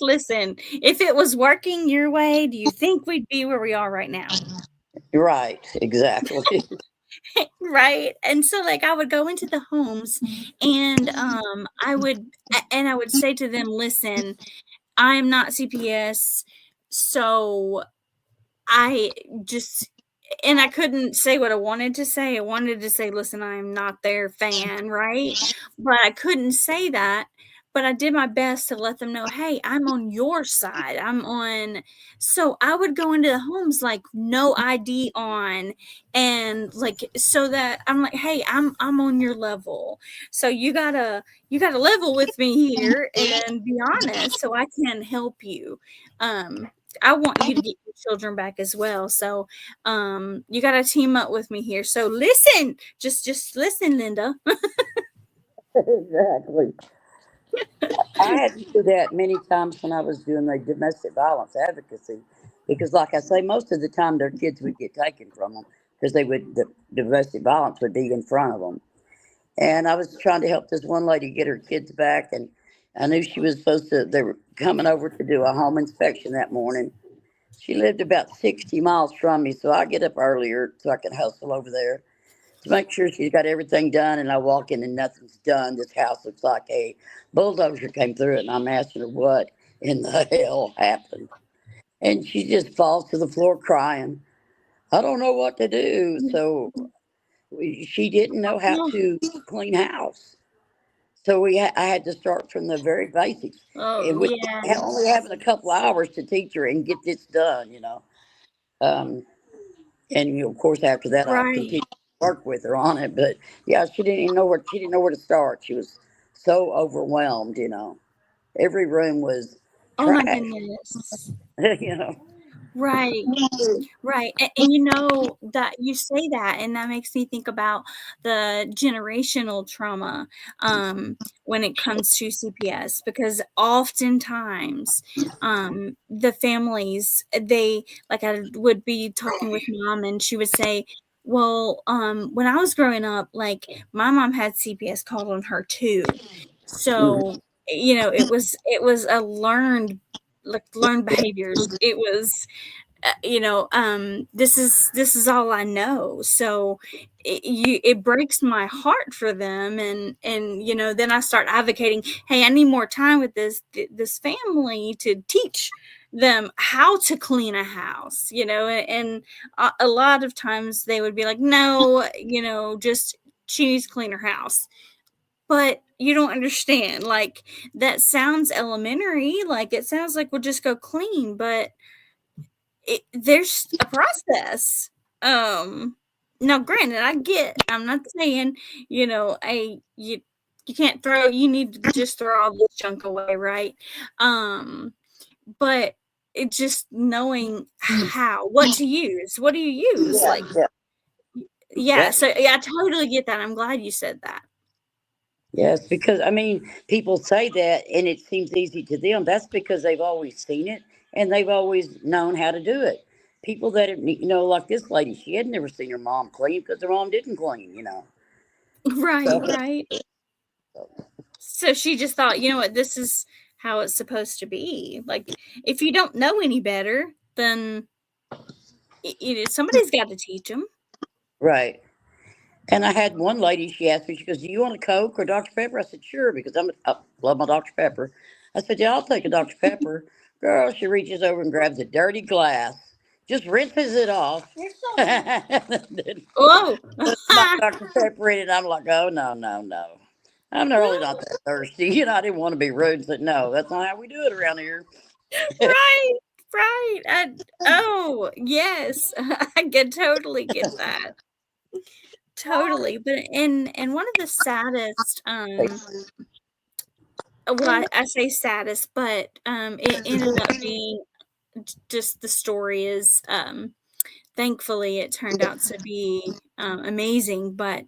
listen. If it was working your way, do you think we'd be where we are right now? Right. Exactly. Right. And so like I would go into the homes and I would say to them, listen, I'm not CPS, so I just, and I couldn't say what I wanted to say. I wanted to say, listen, I'm not their fan, right? But I couldn't say that. But I did my best to let them know, hey, I'm on your side. So I would go into the homes like no ID on, and like so that I'm like, hey, I'm on your level. So you gotta level with me here and be honest so I can help you. I want you to get your children back as well. So you got to team up with me here. So listen, just listen, Linda. Exactly. I had to do that many times when I was doing the domestic violence advocacy, because, like I say, most of the time their kids would get taken from them because the domestic violence would be in front of them. And I was trying to help this one lady get her kids back, and I knew she was supposed to. They were coming over to do a home inspection that morning. She lived about 60 miles from me, so I get up earlier so I can hustle over there to make sure she's got everything done. And I walk in and nothing's done. This house looks like a bulldozer came through it, and I'm asking her what in the hell happened. And she just falls to the floor crying. I don't know what to do. So she didn't know how Oh, to clean house. So I had to start from the very basics. oh And with yeah. only having a couple hours to teach her and get this done. Um, and of course after that I Right. continued to work with her on it. But yeah, she didn't know where to start. She was so overwhelmed. Every room was Oh my trash. goodness. you know Right. Right. And you know that you say that, and that makes me think about the generational trauma when it comes to CPS, because oftentimes the families, they, like, I would be talking with mom, and she would say, well, when I was growing up, like, my mom had CPS called on her too. So, you know, it was a learned behaviors. It was this is all I know. So it breaks my heart for them, and then I start advocating, hey, I need more time with this family to teach them how to clean a house, and a lot of times they would be like, no, just she needs to clean her house. But you don't understand, like, that sounds elementary, like it sounds like we'll just go clean, but there's a process. Now, granted, I'm not saying, you can't throw, you need to just throw all this junk away, right? But it just knowing what to use. What do you use? Yeah, Like, yeah, yeah, yeah. so yeah, I totally get that. I'm glad you said that. Yes, because I mean, people say that and it seems easy to them. That's because they've always seen it and they've always known how to do it. People that, like this lady, she had never seen her mom clean because her mom didn't clean. Right, So, right. So she just thought, you know what, this is how it's supposed to be. Like, if you don't know any better, then somebody's got to teach them. right. And I had one lady, she asked me, she goes, do you want a Coke or Dr. Pepper? I said, sure, because I love my Dr. Pepper. I said, yeah, I'll take a Dr. Pepper. Girl, she reaches over and grabs a dirty glass, just rinses it off. Then Oh, puts my Dr. Pepper in it. I'm like, oh, no, no, no. I'm really not that thirsty. I didn't want to be rude and said, no, that's not how we do it around here. right, right. Oh, yes, I can totally get that. Totally. But and one of the saddest, well, I say saddest, but it ended up being just, the story is, thankfully it turned out to be amazing. But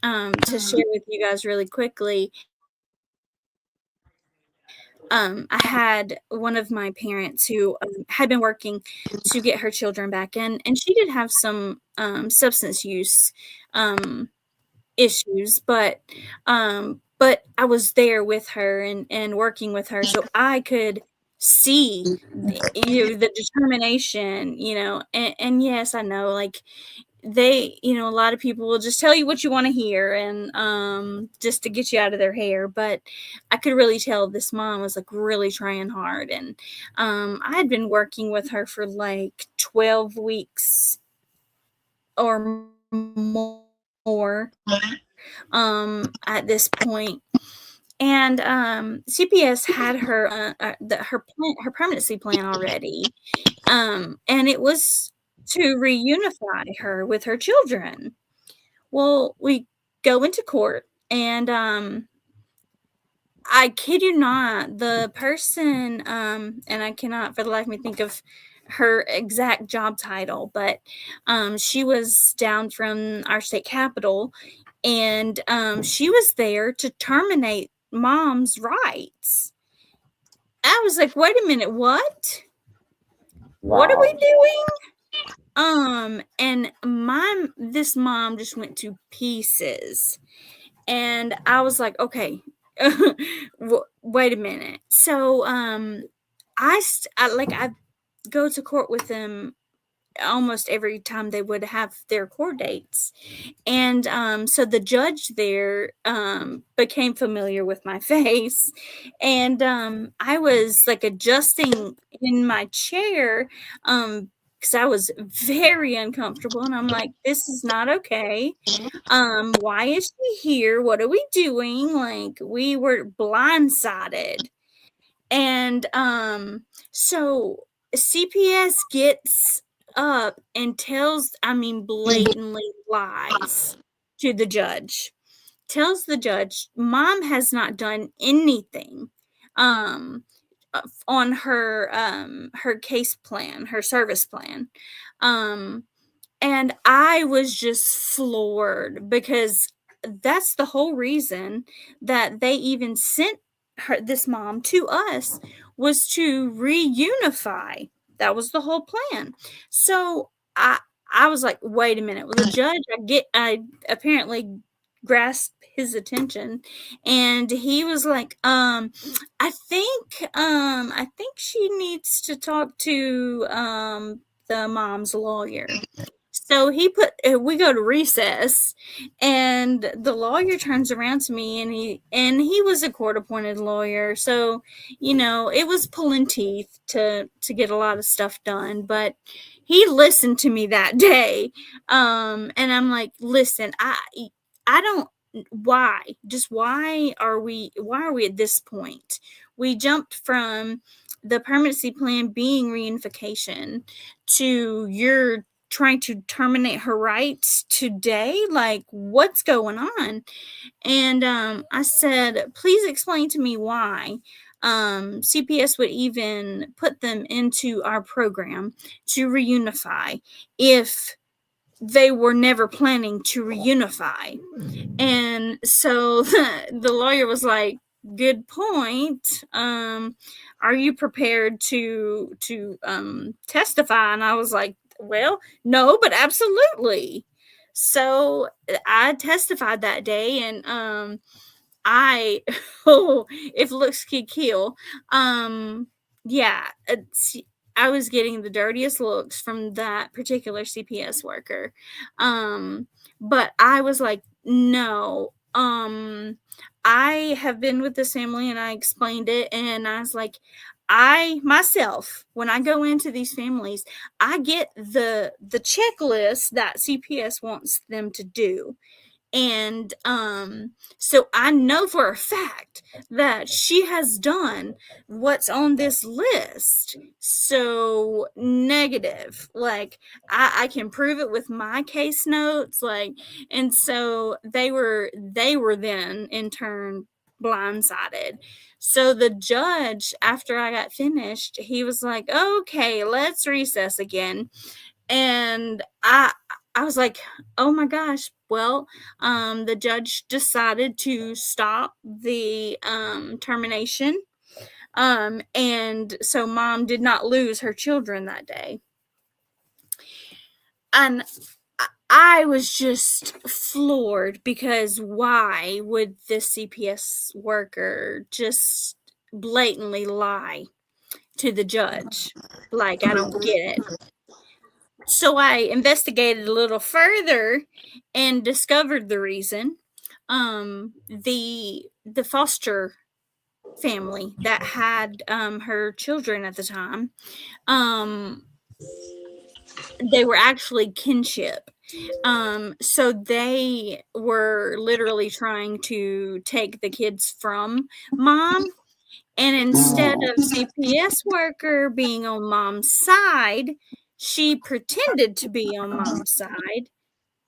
to share with you guys really quickly, I had one of my parents who had been working to get her children back in, and she did have some substance use issues, but I was there with her and working with her, so I could see the determination, and yes, I know, like, they, a lot of people will just tell you what you want to hear, and just to get you out of their hair. But I could really tell this mom was, like, really trying hard, and I had been working with her for like 12 weeks or more at this point. And CPS had her her permanency plan already, and it was to reunify her with her children. Well, we go into court, and I kid you not, the person, and I cannot for the life of me think of her exact job title, but she was down from our state capital, and she was there to terminate mom's rights. I was like, wait a minute, what? What are we doing? And this mom just went to pieces. And I was like, okay, wait a minute. So I go to court with them almost every time they would have their court dates. And so the judge there became familiar with my face, and I was like adjusting in my chair because I was very uncomfortable, and I'm like, this is not okay. Why is she here? What are we doing? Like, we were blindsided. And so CPS gets up and blatantly lies to the judge. Tells the judge, mom has not done anything. on her case plan, her service plan. And I was just floored because that's the whole reason that they even sent this mom to us, was to reunify. That was the whole plan. So I was like, wait a minute. Well, the judge, I apparently grasped his attention, and he was like, I think she needs to talk to the mom's lawyer. So we go to recess, and the lawyer turns around to me, and he was a court appointed lawyer. So, it was pulling teeth to get a lot of stuff done, but he listened to me that day. And I'm like, listen, I don't, why are we at this point? We jumped from the permanency plan being reunification to you're trying to terminate her rights today. Like, what's going on? And I said, please explain to me why CPS would even put them into our program to reunify if they were never planning to reunify. And so the lawyer was like, good point. Are you prepared to testify? And I was like, well, no, but absolutely. So I testified that day, and if looks could kill, yeah, I was getting the dirtiest looks from that particular CPS worker. But I was like, no, I have been with this family, and I explained it, and I was like, myself, when I go into these families, I get the checklist that CPS wants them to do. And so I know for a fact that she has done what's on this list. So negative, like I can prove it with my case notes, like, and so they were then in turn blindsided. So the judge, after I got finished, he was like, okay, let's recess again. And I was like, oh my gosh. Well, the judge decided to stop the termination. And so mom did not lose her children that day. And I was just floored, because why would this CPS worker just blatantly lie to the judge? Like, I don't get it. So I investigated a little further and discovered the reason. The foster family that had her children at the time, they were actually kinship. So they were literally trying to take the kids from mom. And instead of CPS worker being on mom's side, she pretended to be on mom's side.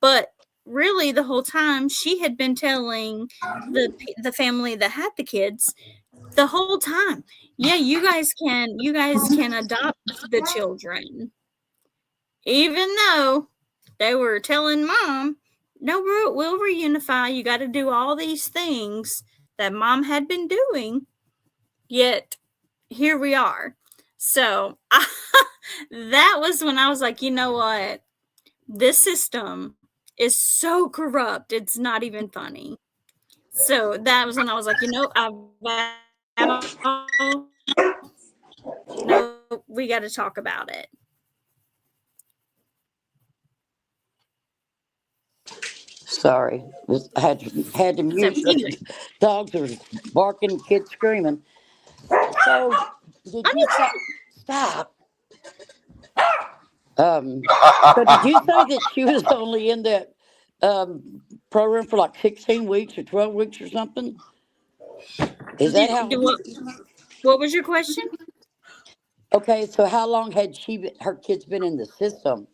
But really, the whole time, she had been telling the family that had the kids the whole time, yeah, you guys can adopt the children. Even though they were telling mom, no, we'll reunify. You got to do all these things that mom had been doing. Yet here we are. So that was when I was like, you know what? This system is so corrupt. It's not even funny. So that was when I was like, we got to talk about it. Sorry, I had to mute. Anyway. Dogs were barking, kids screaming. So did you stop? So did you say that she was only in that program for like 16 weeks or 12 weeks or something? Is that how? What was your question? Okay, so how long had her kids been in the system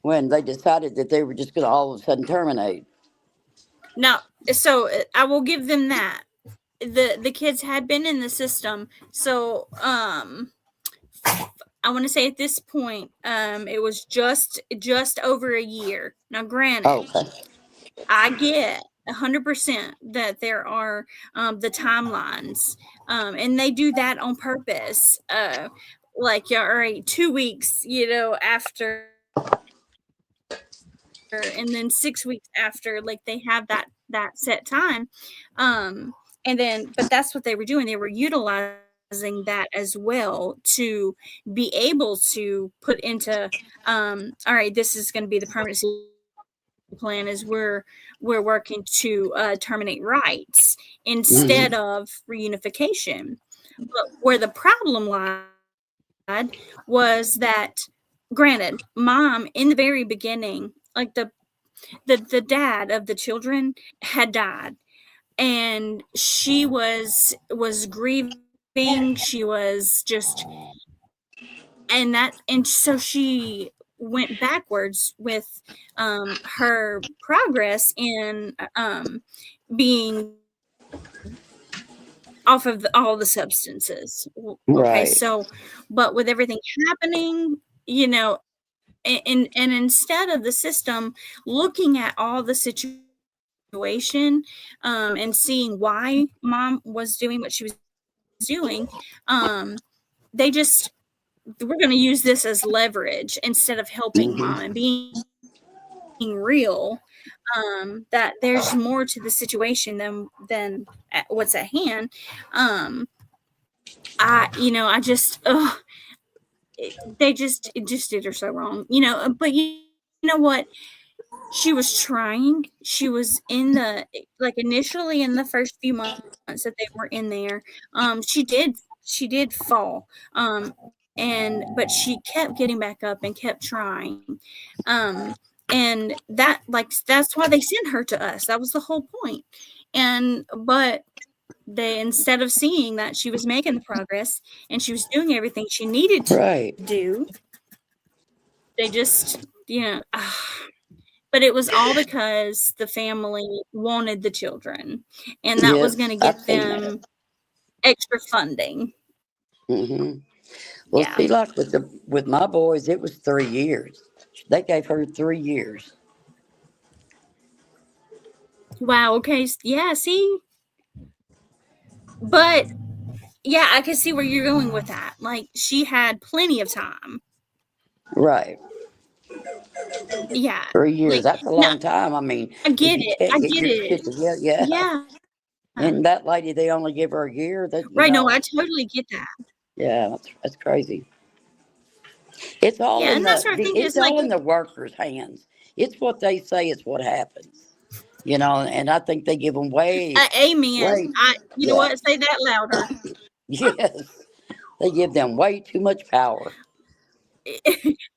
when they decided that they were just going to all of a sudden terminate? No, so I will give them that. the kids had been in the system. So I want to say at this point, it was just over a year. Now, granted, Okay. I get 100% that there are the timelines, and they do that on purpose. Like, all right, 2 weeks, after, and then 6 weeks after, like they have that set time, and then, but that's what they were doing. They were utilizing that as well to be able to put into, all right, this is going to be the permanency plan, is we're working to terminate rights instead of reunification. But where the problem lied was that, granted, mom in the very beginning, like the dad of the children had died, and she was grieving. She was just, and so she went backwards with her progress in being off of all the substances. Okay, Right. so, but with everything happening, and instead of the system looking at all the situation, and seeing why mom was doing what she was doing, they just, we're going to use this as leverage instead of helping mom and being real, that there's more to the situation than what's at hand. I just, it just did her so wrong, but you know what? She was trying. She was in the, like, initially in the first few months that they were in there, she did fall, but she kept getting back up and kept trying, and that's why they sent her to us. That was the whole point. But they, instead of seeing that she was making the progress and she was doing everything she needed to Right. do, they just, but it was all because the family wanted the children, and that was going to get them extra funding. Well, Yeah. see, like with my boys, it was 3 years. They gave her 3 years. Wow. Okay. Yeah. See, but yeah, I can see where you're going with that. Like, she had plenty of time. Right. Yeah. 3 years. Like, That's a long time. I mean, I get if you it. can't I get get your it. shit together, yeah. Yeah. And that lady, they only give her a year. That, Right. No, I totally get that. Yeah, that's crazy. It's all Yeah, in and that's what I think it's is, like, all in the workers' hands. It's what they say is what happens. And I think they give them way. Amen. You know what? Say that louder. Yes. They give them way too much power.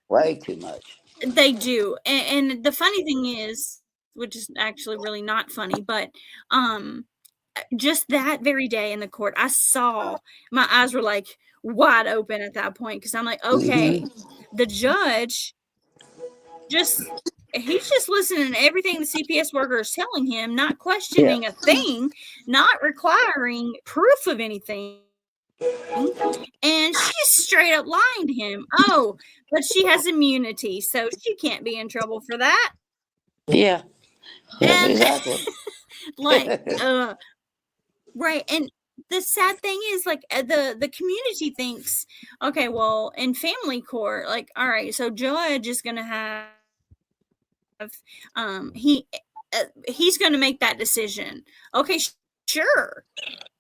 Way too much. They do. And the funny thing is, which is actually really not funny, but just that very day in the court, I saw, my eyes were like wide open at that point, because I'm like, okay, the judge he's just listening to everything the CPS worker is telling him, not questioning a thing, not requiring proof of anything. And she's straight up lying to him. Oh, but she has immunity, so she can't be in trouble for that. Yeah. And Exactly. like, right. And the sad thing is, like, the community thinks, okay, well, in family court, like, all right, so judge is gonna have he's gonna make that decision. Okay, sure,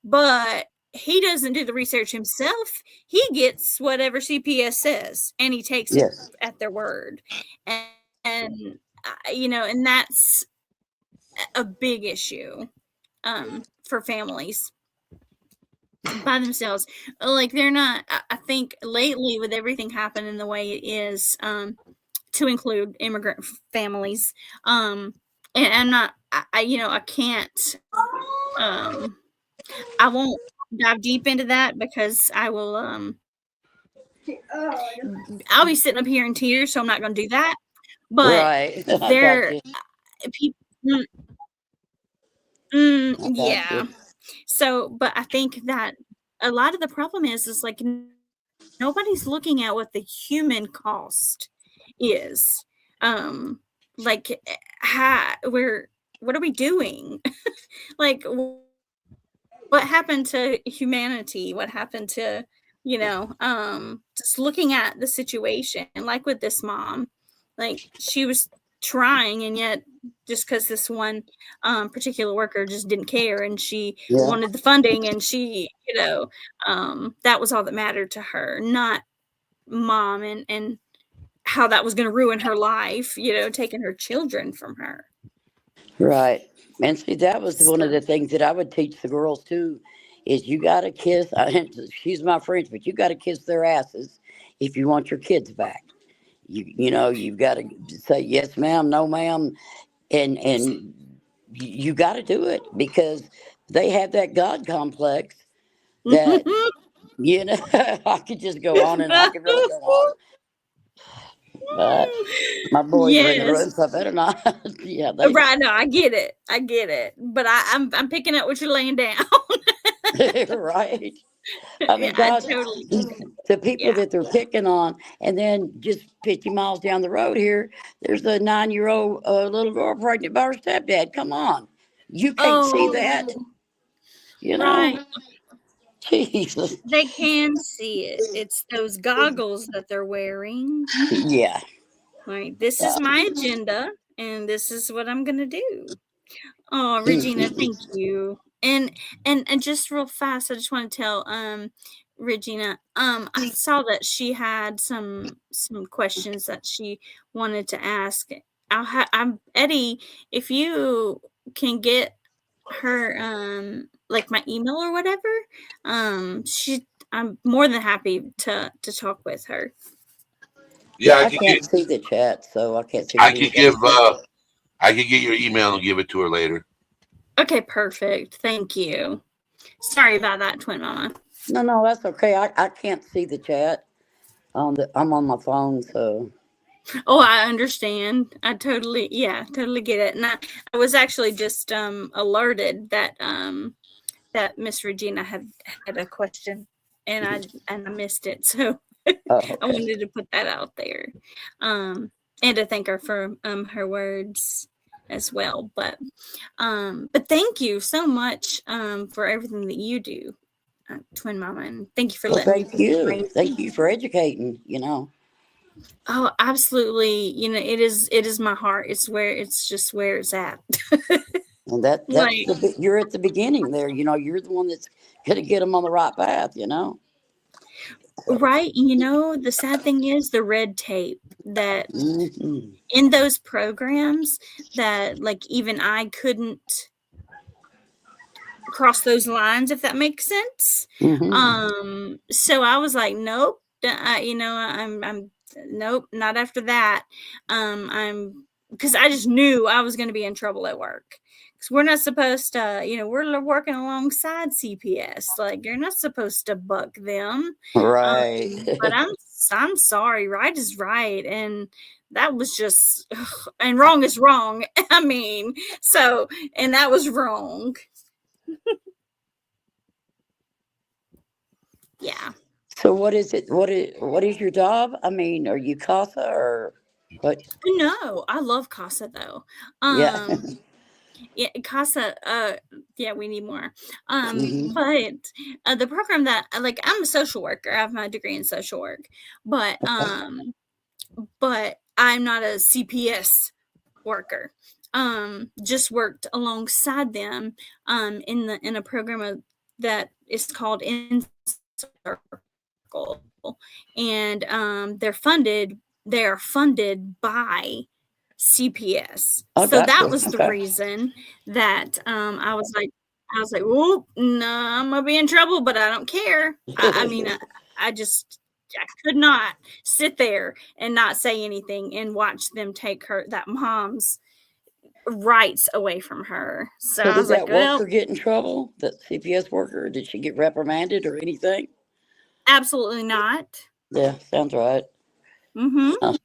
but he doesn't do the research himself. He gets whatever CPS says, and he takes it at their word. And and that's a big issue for families by themselves. Like, they're not, I think lately, with everything happening the way it is, to include immigrant families, and I'm not, I can't, I won't dive deep into that, because I will, I'll be sitting up here in tears, so I'm not going to do that. But right. there, people, yeah, So, but I think that a lot of the problem is like nobody's looking at what the human cost is. Like what are we doing? Like what happened to humanity? What happened to, just looking at the situation, like with this mom, like she was trying, and yet just because this one particular worker just didn't care, and she Yeah. wanted the funding, and she, that was all that mattered to her, not mom and how that was going to ruin her life, taking her children from her. Right. And see, that was one of So, the things that I would teach the girls too, is you got to kiss, excuse my French, but you got to kiss their asses if you want your kids back. You've got to say, yes, ma'am, no, ma'am. And you got to do it because they have that God complex that, I could just go on and I could really go on. But my boys are in the room, yes. so I better not. Yeah, Right. No, I get it. But I'm picking up what you're laying down. right. I mean, I God, totally the people yeah. that they're picking on, and then just 50 miles down the road here, there's a 9-year-old little girl pregnant by her stepdad. Come on, you can't see that, Right. Jesus. They can see it. It's those goggles that they're wearing. Yeah. Like, this is my agenda, and this is what I'm gonna do. Oh, Regina, thank you. And just real fast, I just want to tell Regina, I saw that she had some questions that she wanted to ask. I'm Eddie, if you can get her like my email or whatever, I'm more than happy to talk with her. Yeah, I can't see the chat, so I can't see. I could get your email and give it to her later. Okay, perfect. Thank you. Sorry about that, Twin Mama. No, that's okay. I can't see the chat. I'm on my phone, so. Oh, I understand. I totally get it. And I was actually just alerted that that Miss Regina had a question, and I missed it. So Okay. I wanted to put that out there, and to thank her for her words as well. But thank you so much for everything that you do, Twin Mama, and thank you for letting me. Thank you for educating. Oh, absolutely. It is my heart. It's just where it's at. And you're at the beginning there. You're the one that's going to get them on the right path. Right. The sad thing is the red tape that Mm-hmm. in those programs that like even I couldn't cross those lines, if that makes sense. Mm-hmm. So I was like, nope. I'm nope, not after that. Because I just knew I was going to be in trouble at work. Because we're not supposed to, we're working alongside CPS. Like, you're not supposed to buck them. Right. But I'm sorry. Right is right. And that was just, and wrong is wrong. I mean, and that was wrong. Yeah. So what is it? What is your job? I mean, are you CASA or what? No, I love CASA though. Yeah. Yeah, CASA. Yeah, we need more. Mhm. But the program that like, I'm a social worker. I have my degree in social work, but I'm not a CPS worker. Just worked alongside them in a program that is called In Circle, and they are funded by CPS. Oh, So that gotcha. was the Okay. reason that I was like, whoop, no, I'm gonna be in trouble, but I don't care. I mean, I could not sit there and not say anything and watch them take that mom's rights away from her. So I did was like, that well, worker get in trouble? That CPS worker? Did she get reprimanded or anything? absolutely not. Yeah, sounds right. Mm-hmm. Huh.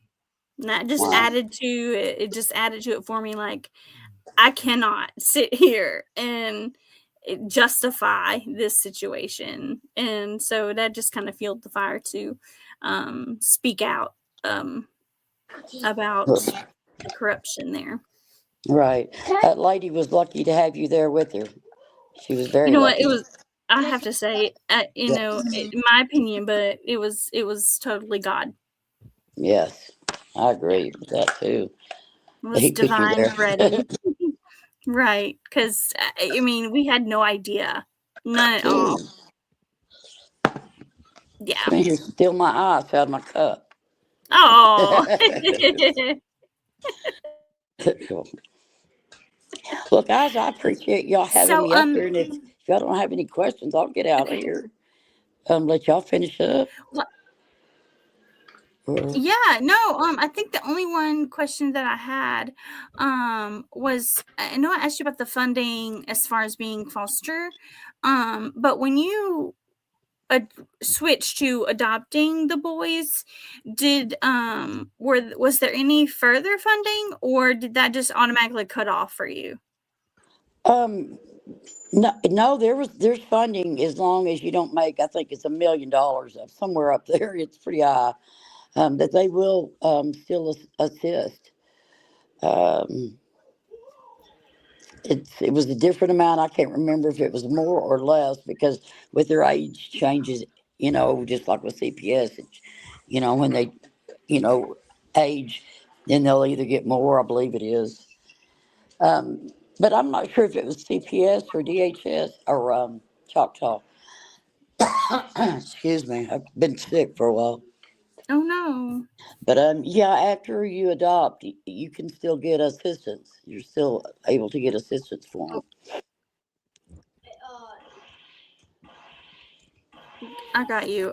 That just Wow. added to it. It just added to it for me. Like, I cannot sit here and justify this situation. And so that just kind of fueled the fire to speak out about the corruption there. Right. That lady was lucky to have you there with her. She was very You know what? lucky. It was. I have to say, you know, in my opinion, but it was totally God. Yes, I agree with that too. It was He put you divine there. ready, right? Because I mean, we had no idea, none at all. Yeah. You steal my ice out of my cup. Oh. Well, guys, I appreciate y'all having So me up here. And if y'all don't have any questions, I'll get out of here. Let y'all finish up. What? Or- Yeah, no, I think the only one question that I had was, I know I asked you about the funding as far as being foster, but when you switched to adopting the boys, did was there any further funding, or did that just automatically cut off for you? No, there's funding as long as you don't make, I think it's $1 million somewhere up there. It's pretty high. That they will still assist. It was a different amount. I can't remember if it was more or less because with their age changes, just like with CPS, when they, age, then they'll either get more, I believe it is. But I'm not sure if it was CPS or DHS or Choctaw. Excuse me, I've been sick for a while. Oh no. But yeah, after you adopt, you can still get assistance. You're still able to get assistance for them. I got you.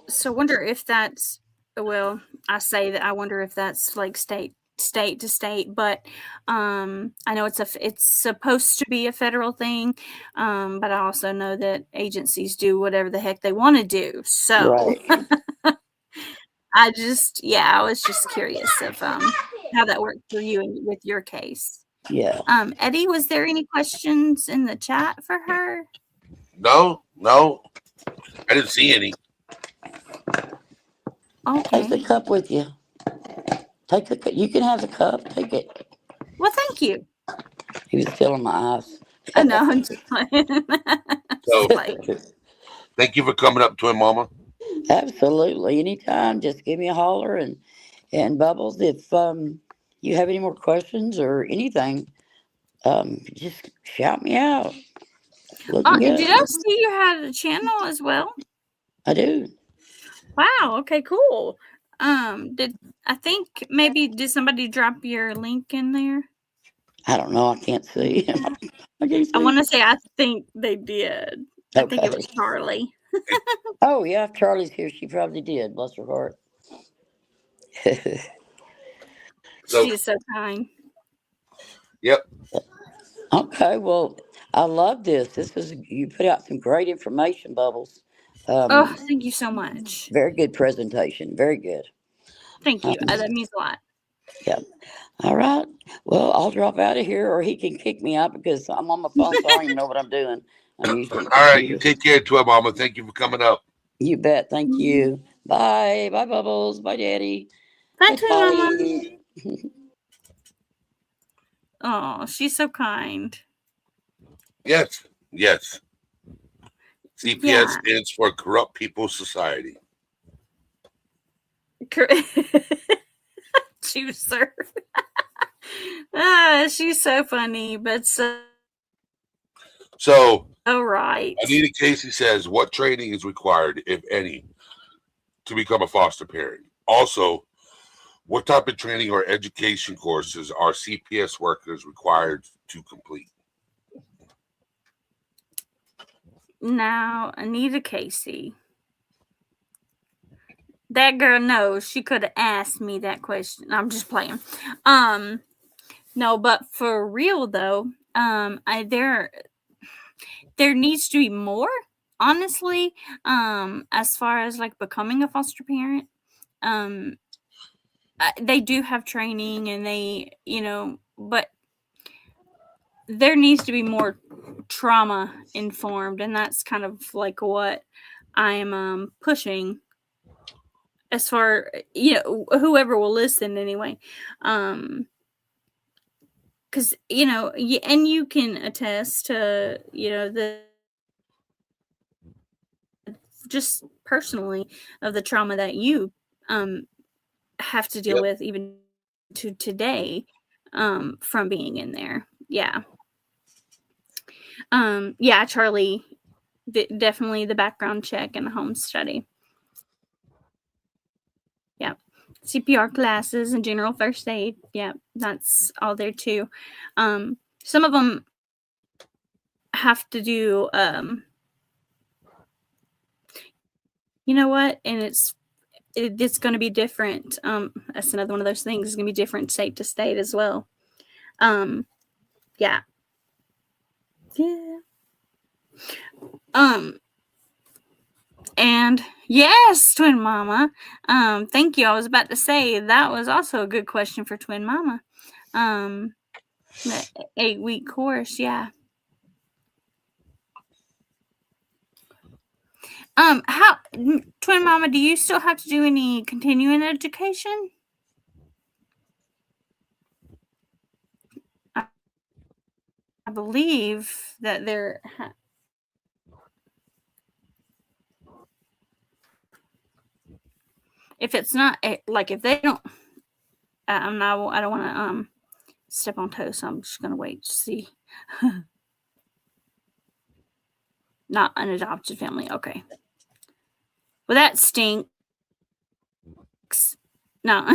So I wonder if that's, well, I say that I wonder if that's like state to state, but I know it's supposed to be a federal thing, but I also know that agencies do whatever the heck they want to do. So Right. I was just curious of how that worked for you and with your case. Yeah. Eddie, was there any questions in the chat for her? No, I didn't see any. Okay. Take the cup with you. Take the cup. You can have the cup. Take it. Well, thank you. He was filling my eyes. I know. I'm just playing. So, Like, thank you for coming up, Twin Mama. Absolutely. Anytime, just give me a holler and Bubbles. If you have any more questions or anything, just shout me out. Look me did up. I see you had a channel as well? I do. Wow. Okay. Cool. Did somebody drop your link in there? I don't know. I can't see. I can't see. I want to say I think they did. I think it Okay. was Charlie. Oh yeah, if Charlie's here, she probably did. Bless her heart. So- She is so kind. Yep. Okay, well, I love this. You put out some great information, Bubbles. Thank you so much. Very good presentation. Very good. Thank you. That means a lot. Yeah. All right. Well, I'll drop out of here, or he can kick me out because I'm on my phone, so I don't even know what I'm doing. I'm usually. All right, you take care, Twin Mama. Thank you for coming up. You bet. Thank you. Bye. Bye, Bubbles. Bye, Daddy. Bye, Twin Mama. Daddy. Oh, she's so kind. Yes. CPS stands for Corrupt People's Society. Juicer. She's so funny, but so right. Anita Casey says, what training is required, if any, to become a foster parent? Also, what type of training or education courses are CPS workers required to complete? Now, Anita Casey. That girl knows. She could have asked me that question. I'm just playing. No, but for real though, there needs to be more, honestly, as far as like becoming a foster parent. They do have training and they, but there needs to be more trauma informed, and that's kind of like what I'm pushing as far, whoever will listen anyway. Because and you can attest to the just personally of the trauma that you have to deal Yep. with even to today from being in there. Yeah. Yeah, Charlie, definitely the background check and the home study. Yeah. CPR classes and general first aid. Yeah, that's all there too. Some of them have to do you know what? And it's going to be different. That's another one of those things. It's going to be different state to state as well. Yeah. Yeah. And yes, Twin Mama. Thank you. I was about to say that was also a good question for Twin Mama. The 8-week course, yeah. How Twin Mama, do you still have to do any continuing education? I believe that there. If it's not like if they don't, I don't want to step on toes, so I'm just gonna wait to see. Not an adopted family, okay. Well, that stinks. No,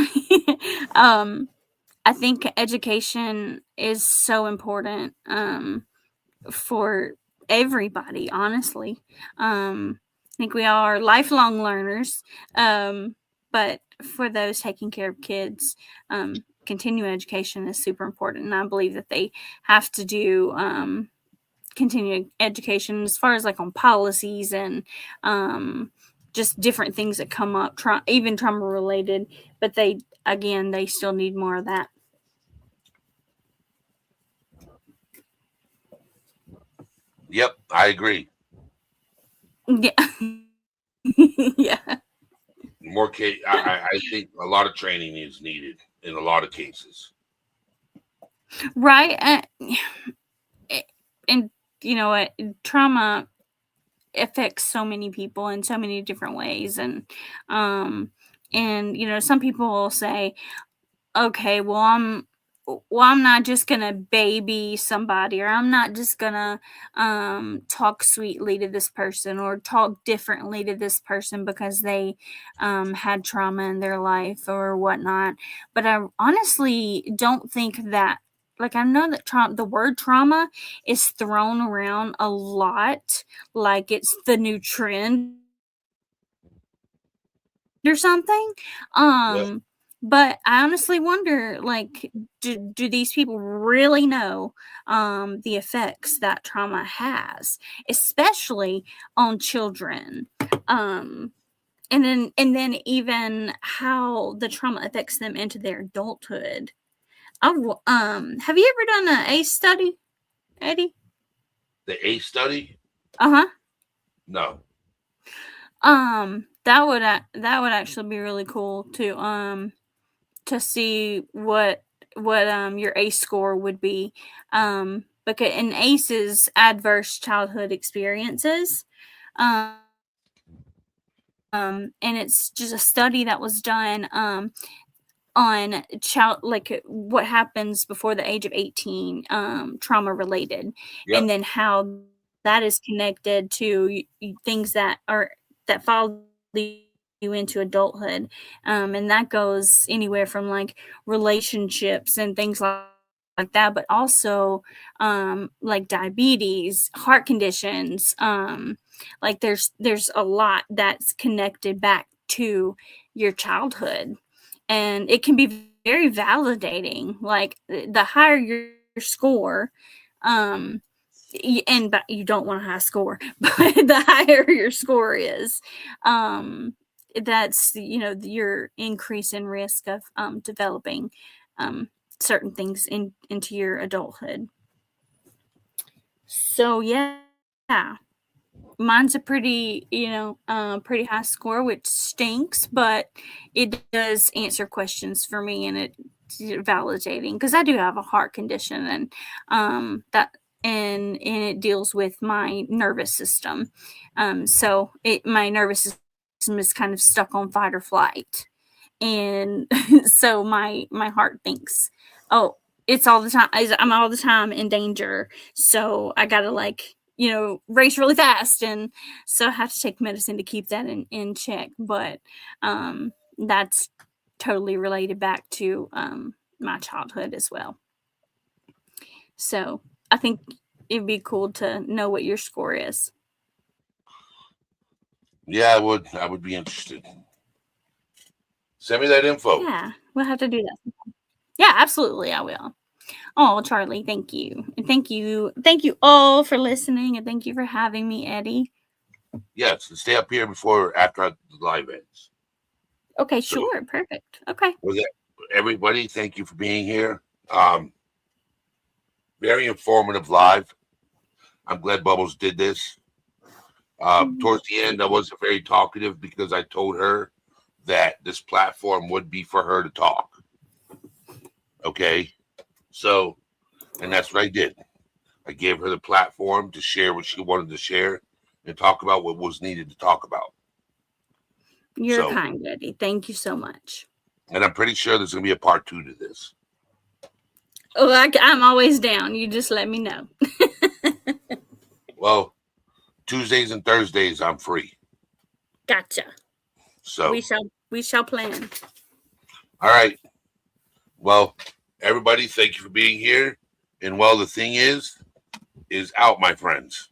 I think education is so important for everybody. Honestly, I think we all are lifelong learners, but for those taking care of kids, continuing education is super important, and I believe that they have to do continuing education as far as like on policies and just different things that come up, even trauma related, but they still need more of that. Yep, I agree. Yeah. Yeah. More case, I think a lot of training is needed in a lot of cases. Right. And trauma affects so many people in so many different ways, and some people will say, okay, well I'm not just gonna baby somebody, or I'm not just gonna talk sweetly to this person or talk differently to this person because they had trauma in their life or whatnot. But I honestly don't think that, like, I know that the word trauma is thrown around a lot, like it's the new trend or something. Yep. But I honestly wonder, like, do these people really know the effects that trauma has, especially on children? And then even how the trauma affects them into their adulthood. Have you ever done an ACE study, Eddie? The ACE study? Uh-huh. No. That would actually be really cool to see what your ACE score would be, because in ACE is adverse childhood experiences, and it's just a study that was done on child, like what happens before the age of 18, trauma related, Yep. and then how that is connected to things that follow you into adulthood, and that goes anywhere from like relationships and things like that, but also like diabetes, heart conditions, like there's a lot that's connected back to your childhood, and it can be very validating. Like the higher your score, but you don't want a high score, but the higher your score is, that's your increase in risk of developing certain things into your adulthood. So yeah, mine's a pretty, pretty high score, which stinks, but it does answer questions for me, and it's validating because I do have a heart condition, and that and it deals with my nervous system. So my nervous system is kind of stuck on fight or flight, and so my heart thinks, oh, it's all the time, I'm all the time in danger, so I gotta race really fast, and so I have to take medicine to keep that in check. But that's totally related back to my childhood as well. So I think it'd be cool to know what your score is. Yeah, I would be interested. Send me that info. Yeah, we'll have to do that. Yeah, absolutely, I will. Oh, Charlie, thank you. And thank you all for listening, and thank you for having me, Eddie. Yes, stay up here before after the live ends. Okay, sure, perfect. Okay. Everybody, thank you for being here. Very informative live. I'm glad Bubbles did this. Towards the end, I wasn't very talkative because I told her that this platform would be for her to talk. Okay. So, and that's what I did. I gave her the platform to share what she wanted to share and talk about what was needed to talk about. You're kind, Eddie. Thank you so much. And I'm pretty sure there's going to be a part 2 to this. Oh, I'm always down. You just let me know. Well, Tuesdays and Thursdays, I'm free. Gotcha. So we shall plan. All right. Well, everybody, thank you for being here. And well, the thing is out, my friends.